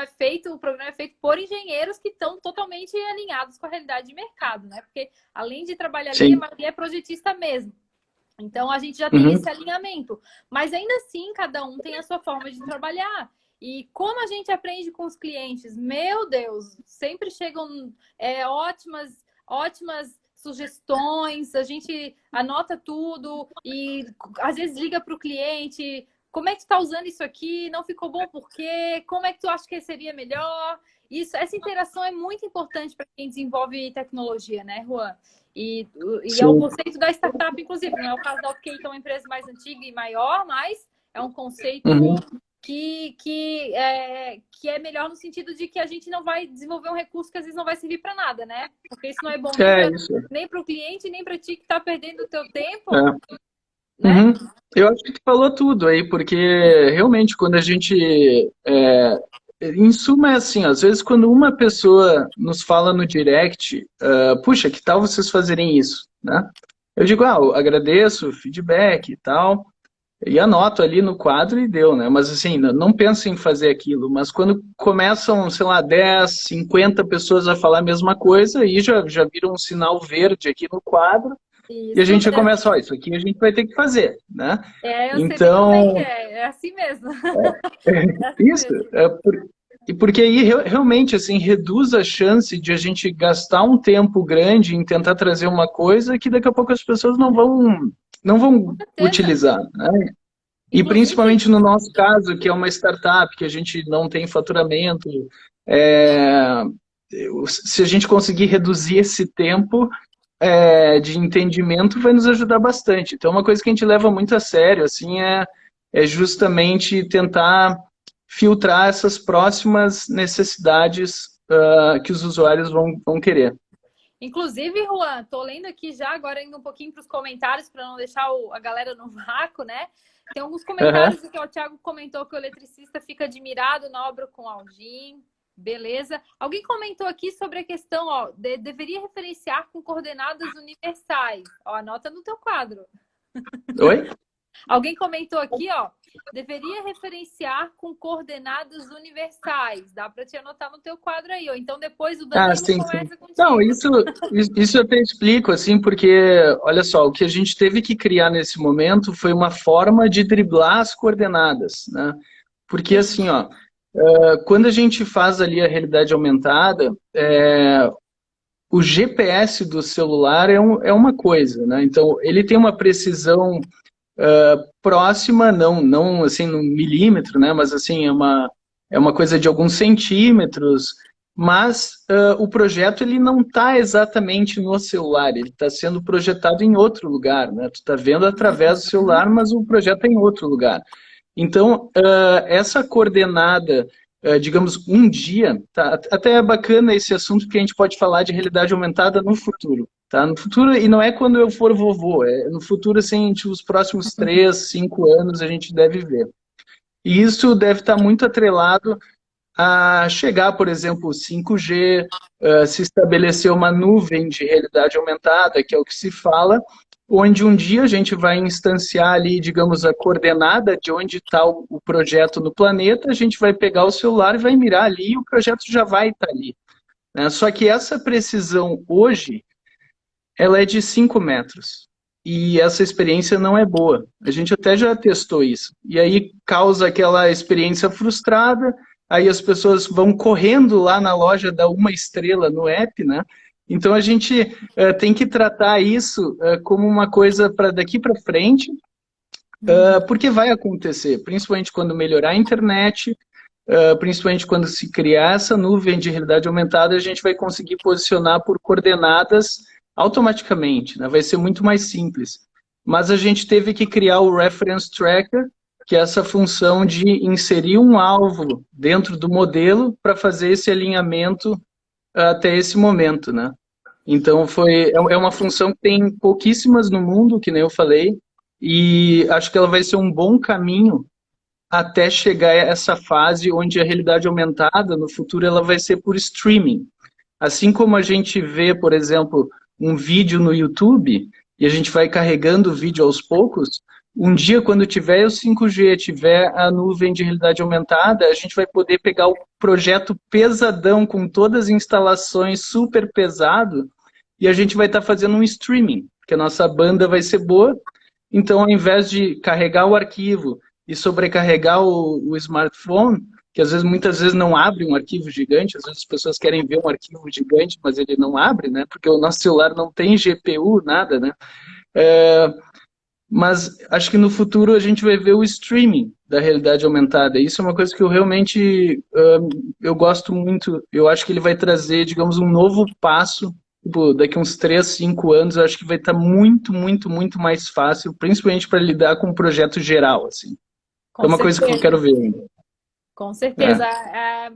o programa é feito por engenheiros que estão totalmente alinhados com a realidade de mercado, né? Porque além de trabalhar ali, a Sim. maioria é projetista mesmo. Então, a gente já tem Uhum. esse alinhamento. Mas ainda assim, cada um tem a sua forma de trabalhar. E como a gente aprende com os clientes, meu Deus, sempre chegam ótimas sugestões, a gente anota tudo e às vezes liga para o cliente, como é que tu está usando isso aqui? Não ficou bom por quê? Como é que tu acha que seria melhor? Essa interação é muito importante para quem desenvolve tecnologia, né, Juan? E é o Sim. conceito da startup, inclusive. Não é o caso da Outkick, que é uma empresa mais antiga e maior, mas é um conceito Uhum. que é melhor no sentido de que a gente não vai desenvolver um recurso que às vezes não vai servir para nada, né? Porque isso não é bom É isso. nem para o cliente, nem para ti que está perdendo o teu tempo, É. né? Uhum. Eu acho que tu falou tudo aí, porque realmente quando a gente. Em suma, é assim, às vezes quando uma pessoa nos fala no direct, puxa, que tal vocês fazerem isso, né? Eu digo, eu agradeço o feedback e tal, e anoto ali no quadro e deu, né? Mas assim, não penso em fazer aquilo, mas quando começam, sei lá, 10, 50 pessoas a falar a mesma coisa, aí já vira um sinal verde aqui no quadro, e a Isso, gente já começa, ó, isso aqui a gente vai ter que fazer, né? eu sei bem como é que Então, é assim mesmo. É assim isso, mesmo. e porque aí realmente assim reduz a chance de a gente gastar um tempo grande em tentar trazer uma coisa que daqui a pouco as pessoas não vão Certeza. utilizar, né? E Inclusive, principalmente no nosso caso, que é uma startup, que a gente não tem faturamento, é, se a gente conseguir reduzir esse tempo de entendimento, vai nos ajudar bastante. Então, uma coisa que a gente leva muito a sério, assim, é justamente tentar filtrar essas próximas necessidades que os usuários vão querer. inclusive, Juan, tô lendo aqui já, agora indo um pouquinho para os comentários, para não deixar a galera no vácuo, né? Tem alguns Uhum. comentários que o Thiago comentou que o eletricista fica admirado na obra com Algin. Beleza. Alguém comentou aqui sobre a questão, ó, deveria referenciar com coordenadas universais. Ó, anota no teu quadro. Oi? Alguém comentou aqui, ó, deveria referenciar com coordenadas universais. Dá para te anotar no teu quadro aí, ou então depois o Ah, Danilo sim, sim. conversa Não, contigo. isso eu até explico, assim, porque, olha só, o que a gente teve que criar nesse momento foi uma forma de driblar as coordenadas, né? Porque, Sim. assim, ó, quando a gente faz ali a realidade aumentada, o GPS do celular é uma coisa, né? Então, ele tem uma precisão próxima, não assim no milímetro, né? Mas assim é uma coisa de alguns centímetros. Mas o projeto ele não está exatamente no celular, ele está sendo projetado em outro lugar, né? Tu está vendo através do celular, mas o projeto é em outro lugar. Então essa coordenada, digamos, um dia, tá, até é bacana esse assunto porque a gente pode falar de realidade aumentada no futuro. Tá? No futuro, e não é quando eu for vovô, é no futuro, assim, tipo, os próximos 3, 5 anos a gente deve ver. E isso deve estar muito atrelado a chegar, por exemplo, o 5G, se estabelecer uma nuvem de realidade aumentada, que é o que se fala, onde um dia a gente vai instanciar ali, digamos, a coordenada de onde está o projeto no planeta, a gente vai pegar o celular e vai mirar ali e o projeto já vai estar ali. Né? Só que essa precisão hoje ela é de 5 metros. E essa experiência não é boa. A gente até já testou isso. E aí causa aquela experiência frustrada, aí as pessoas vão correndo lá na loja da Uma Estrela no app, né? Então a gente tem que tratar isso como uma coisa para daqui para frente, porque vai acontecer, principalmente quando melhorar a internet, principalmente quando se criar essa nuvem de realidade aumentada, a gente vai conseguir posicionar por coordenadas automaticamente, né? Vai ser muito mais simples. Mas a gente teve que criar o Reference Tracker, que é essa função de inserir um alvo dentro do modelo para fazer esse alinhamento até esse momento, né? Então é uma função que tem pouquíssimas no mundo, que nem eu falei, e acho que ela vai ser um bom caminho até chegar a essa fase onde a realidade aumentada, no futuro, ela vai ser por streaming. Assim como a gente vê, por exemplo, um vídeo no YouTube e a gente vai carregando o vídeo aos poucos, um dia, quando tiver o 5G, tiver a nuvem de realidade aumentada, a gente vai poder pegar o projeto pesadão com todas as instalações super pesado e a gente vai estar fazendo um streaming, porque a nossa banda vai ser boa. Então, ao invés de carregar o arquivo e sobrecarregar o smartphone, que às vezes, muitas vezes não abre um arquivo gigante, às vezes as pessoas querem ver um arquivo gigante, mas ele não abre, né? Porque o nosso celular não tem GPU, nada, né? Mas acho que no futuro a gente vai ver o streaming da realidade aumentada. Isso é uma coisa que eu realmente eu gosto muito. Eu acho que ele vai trazer, digamos, um novo passo. Tipo, daqui uns 3, 5 anos, eu acho que vai estar muito, muito, muito mais fácil, principalmente para lidar com um projeto geral, assim. É Com uma coisa que eu quero certeza. ver ainda. Com certeza.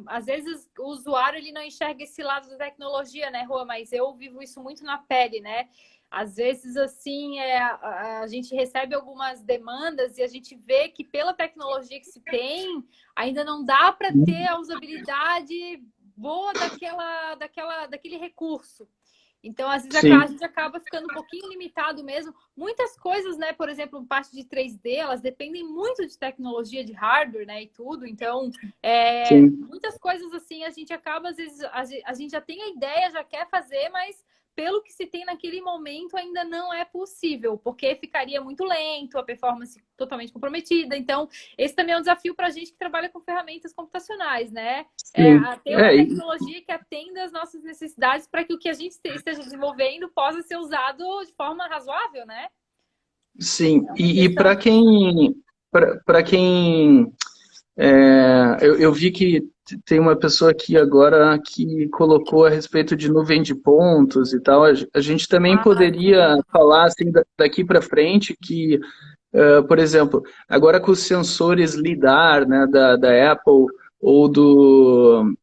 Às vezes o usuário ele não enxerga esse lado da tecnologia, né, Rua? Mas eu vivo isso muito na pele, né? Às vezes, assim, a gente recebe algumas demandas e a gente vê que pela tecnologia que se tem, ainda não dá para ter a usabilidade boa daquele recurso. Então, às vezes, a Sim, gente acaba ficando um pouquinho limitado mesmo. Muitas coisas, né? Por exemplo, parte de 3D, elas dependem muito de tecnologia, de hardware, né? E tudo. Então, sim. muitas coisas assim, a gente acaba, às vezes, a gente já tem a ideia, já quer fazer, mas pelo que se tem naquele momento ainda não é possível, porque ficaria muito lento, a performance totalmente comprometida. Então, esse também é um desafio para a gente que trabalha com ferramentas computacionais, né? Sim. A ter uma tecnologia que atenda às nossas necessidades para que o que a gente esteja desenvolvendo possa ser usado de forma razoável, né? Sim. É uma E questão. para quem eu vi que tem uma pessoa aqui agora que colocou a respeito de nuvem de pontos e tal. A gente também Ah, poderia sim. falar assim daqui para frente que, por exemplo, agora com os sensores LiDAR, né, da Apple ou do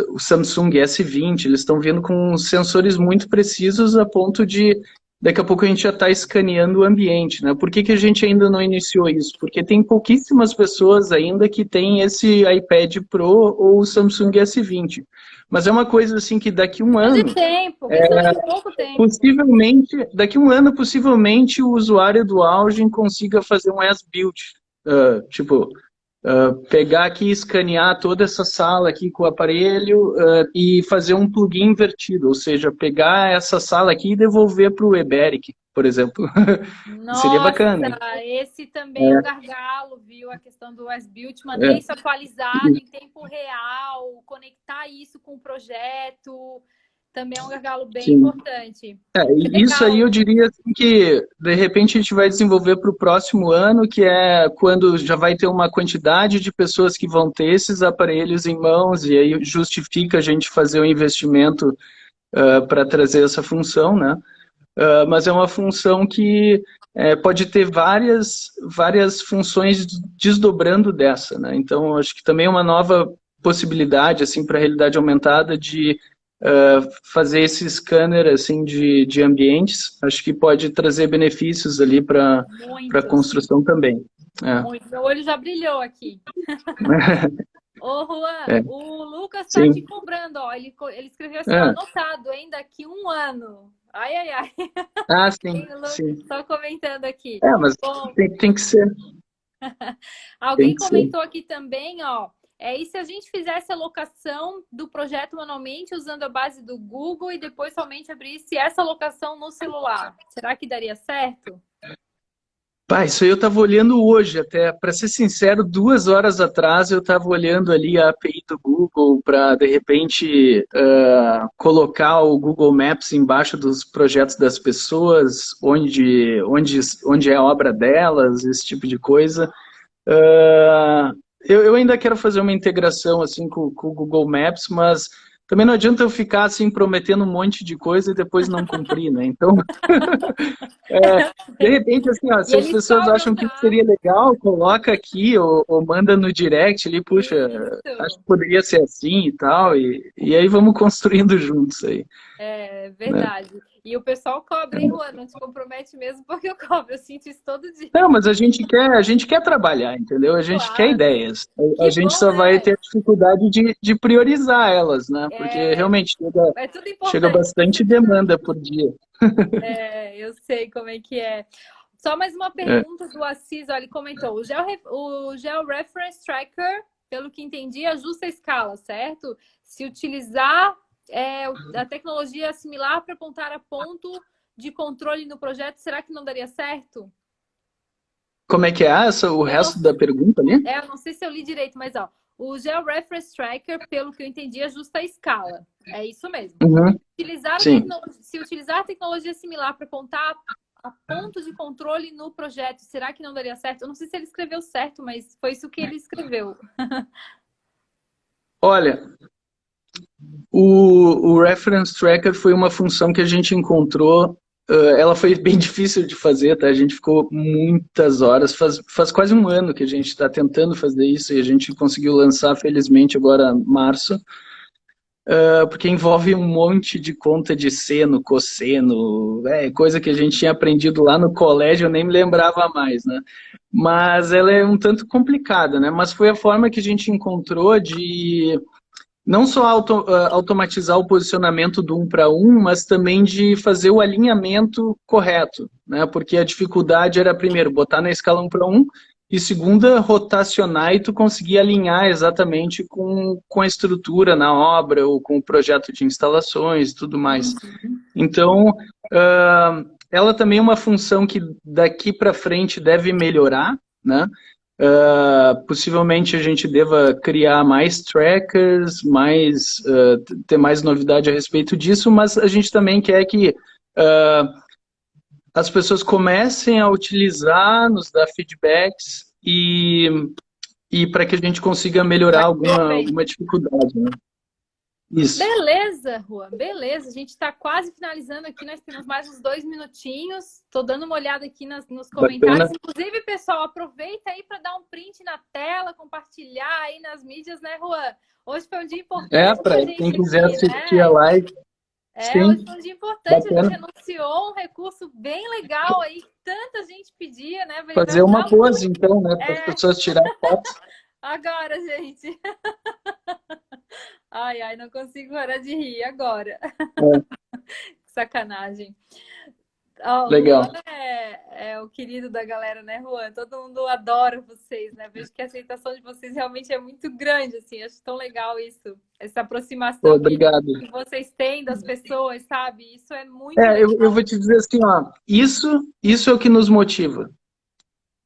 o Samsung S20, eles estão vindo com sensores muito precisos a ponto de daqui a pouco a gente já está escaneando o ambiente, né? Por que que a gente ainda não iniciou isso? Porque tem pouquíssimas pessoas ainda que têm esse iPad Pro ou o Samsung S20. Mas é uma coisa assim que daqui um Questão de ano, tempo, questão de pouco tempo. possivelmente, daqui um ano, possivelmente o usuário do Augen consiga fazer um as-built. Tipo, pegar aqui e escanear toda essa sala aqui com o aparelho e fazer um plugin invertido, ou seja, pegar essa sala aqui e devolver para o Eberic, por exemplo. Seria Nossa, bacana. esse também é um gargalo, viu? A questão do S-Built, manter É, isso atualizado em tempo real, conectar isso com o projeto, também é um gargalo bem sim. importante. Que E isso aí legal. eu diria assim que de repente a gente vai desenvolver para o próximo ano, que é quando já vai ter uma quantidade de pessoas que vão ter esses aparelhos em mãos, e aí justifica a gente fazer o investimento para trazer essa função, né? Mas é uma função que pode ter várias funções desdobrando dessa, né? Então, acho que também é uma nova possibilidade assim para a realidade aumentada de fazer esse scanner assim de ambientes. Acho que pode trazer benefícios ali para a Muitos, construção também. É. muitos. Meu olho já brilhou aqui. Ô, Juan, É, o Lucas está te sim. cobrando, ó. Ele escreveu assim, ó, É. anotado, hein, daqui um ano. Ai, ai, ai. Ah, Hein, sim, Lucas, sim. só comentando aqui. Mas Bom, tem que ser, tem alguém que ser. comentou aqui também, ó. E se a gente fizesse a locação do projeto manualmente usando a base do Google e depois somente abrisse essa locação no celular? Será que daria certo? Pá, isso aí eu estava olhando hoje, até, para ser sincero, 2 horas atrás eu estava olhando ali a API do Google para, de repente, colocar o Google Maps embaixo dos projetos das pessoas, onde é a obra delas, esse tipo de coisa. Ah, eu ainda quero fazer uma integração assim com o Google Maps, mas também não adianta eu ficar assim prometendo um monte de coisa e depois não cumprir, né? Então, de repente, assim, ó, E se as eles pessoas cobram, acham que tá? seria legal, coloca aqui ou manda no direct ali, puxa, acho Isso. que poderia ser assim e tal, e aí vamos construindo juntos aí, É né? verdade. E o pessoal cobra, hein, Juan? Não te compromete mesmo porque eu cobro. Eu sinto isso todo dia. Não, mas a gente quer trabalhar, entendeu? A gente quer Claro. ideias. A Que gente bom, só vai né? ter a dificuldade de priorizar elas, né? Porque É, realmente chega, é tudo chega importante. bastante demanda por dia. Eu sei como é que é. Só mais uma É. pergunta do Assis, olha, ele comentou. O Georeference Tracker, pelo que entendi, ajusta a escala, certo? Se utilizar a tecnologia similar para apontar a ponto de controle no projeto, será que não daria certo? Como é que é o Eu não, resto da pergunta ali? eu não sei se eu li direito, mas ó, o Georeference Tracker, pelo que eu entendi, ajusta a escala. É isso mesmo. Uhum, sim. Se utilizar tecnologia similar para apontar a ponto de controle no projeto, será que não daria certo? Eu não sei se ele escreveu certo, mas foi isso que ele escreveu. Olha, o Reference Tracker foi uma função que a gente encontrou. Ela foi bem difícil de fazer, tá? A gente ficou muitas horas. Faz quase um ano que a gente está tentando fazer isso e a gente conseguiu lançar, felizmente, agora em março. Porque envolve um monte de conta de seno, cosseno, coisa que a gente tinha aprendido lá no colégio, eu nem me lembrava mais, né? Mas ela é um tanto complicada, né? Mas foi a forma que a gente encontrou de não só automatizar o posicionamento do um para um, mas também de fazer o alinhamento correto, né? Porque a dificuldade era, primeiro, botar na escala um para um, e segunda, rotacionar e tu conseguir alinhar exatamente com a estrutura na obra ou com o projeto de instalações e tudo mais. Então, ela também é uma função que daqui para frente deve melhorar, né? Possivelmente a gente deva criar mais trackers, ter mais novidade a respeito disso, mas a gente também quer que as pessoas comecem a utilizar, nos dar feedbacks e para que a gente consiga melhorar alguma dificuldade, né? Isso. Beleza, Juan, beleza. A gente está quase finalizando aqui. Nós temos mais uns 2 minutinhos. Estou dando uma olhada aqui nos comentários. Bacana. Inclusive, pessoal, aproveita aí para dar um print na tela, compartilhar aí nas mídias, né, Juan? Hoje foi um dia importante para a Para quem gente quiser aqui, assistir a né? live, Hoje sim, foi um dia importante. A gente bacana. anunciou um recurso bem legal aí, que tanta gente pedia, né? Vai Fazer uma ajudar pose, muito. então, né, para as pessoas tirarem fotos. Agora, gente. Ai, ai, não consigo parar de rir agora. É, Sacanagem. Ó, o Juan legal. é o querido da galera, né, Juan? Todo mundo adora vocês, né? Vejo que a aceitação de vocês realmente é muito grande, assim. Acho tão legal isso. Essa Pô, aproximação obrigado. que vocês têm das pessoas, sabe? Isso é muito Eu legal. vou te dizer assim, ó, isso é o que nos motiva.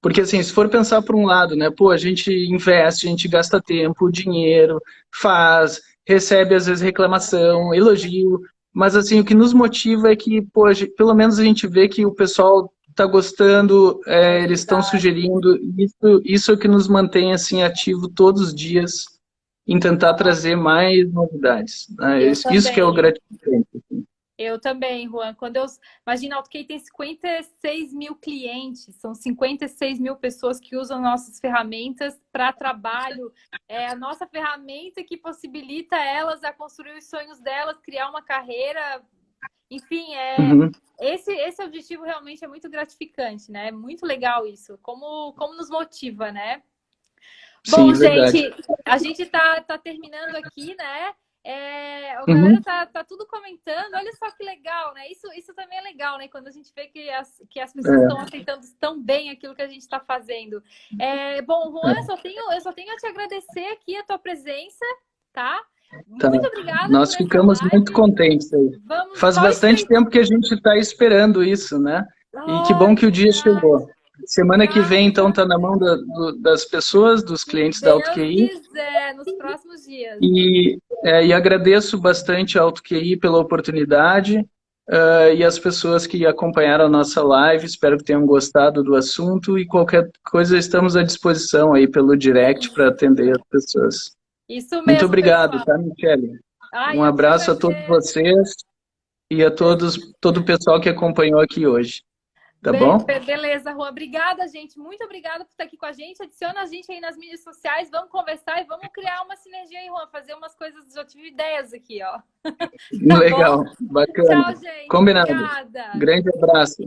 Porque assim, se for pensar por um lado, né, pô, a gente investe, a gente gasta tempo, dinheiro, faz, recebe às vezes reclamação, elogio, mas assim, o que nos motiva é que, pô, pelo menos a gente vê que o pessoal tá gostando, É eles estão verdade. sugerindo, isso é o que nos mantém assim ativo todos os dias em tentar trazer mais novidades, né? Eu Isso que é o também. gratificante. Eu também, Juan. Imagina, a AutoCAD tem 56 mil clientes, são 56 mil pessoas que usam nossas ferramentas para trabalho. É a nossa ferramenta que possibilita elas a construir os sonhos delas, criar uma carreira. Enfim, Uhum. esse objetivo realmente é muito gratificante, né? É muito legal isso. Como nos motiva, né? Bom, Sim, verdade. gente, a gente tá terminando aqui, né? A galera Uhum. tá tudo comentando. Olha só que legal, né? Isso também é legal, né? Quando a gente vê que as pessoas estão É, aceitando tão bem aquilo que a gente está fazendo. Bom, Juan, é. eu só tenho a te agradecer aqui a tua presença, tá? Tá. Muito obrigada por Nós essa ficamos muito live. contentes aí. Vamos Faz só bastante estreito. tempo que a gente está esperando isso, né? E que bom Olha, que o dia chegou. Semana que vem, então, tá na mão das pessoas, dos Se clientes da Deus AutoQI. quiser, nos próximos dias. E agradeço bastante a AutoQI pela oportunidade, e as pessoas que acompanharam a nossa live. Espero que tenham gostado do assunto e qualquer coisa estamos à disposição aí pelo direct para atender as pessoas. Isso Muito mesmo, obrigado, pessoal. tá, Michele? Ai, Um eu que abraço a todos agradeço. vocês e a todo o pessoal que acompanhou aqui hoje. Tá bom? Beleza, Juan. Obrigada, gente. Muito obrigada por estar aqui com a gente. Adiciona a gente aí nas mídias sociais. Vamos conversar e vamos criar uma sinergia aí, Juan. Fazer umas coisas. Já tive ideias aqui, ó. Tá bom? Legal, bacana. Tchau, gente. Combinado. Obrigada. Grande abraço.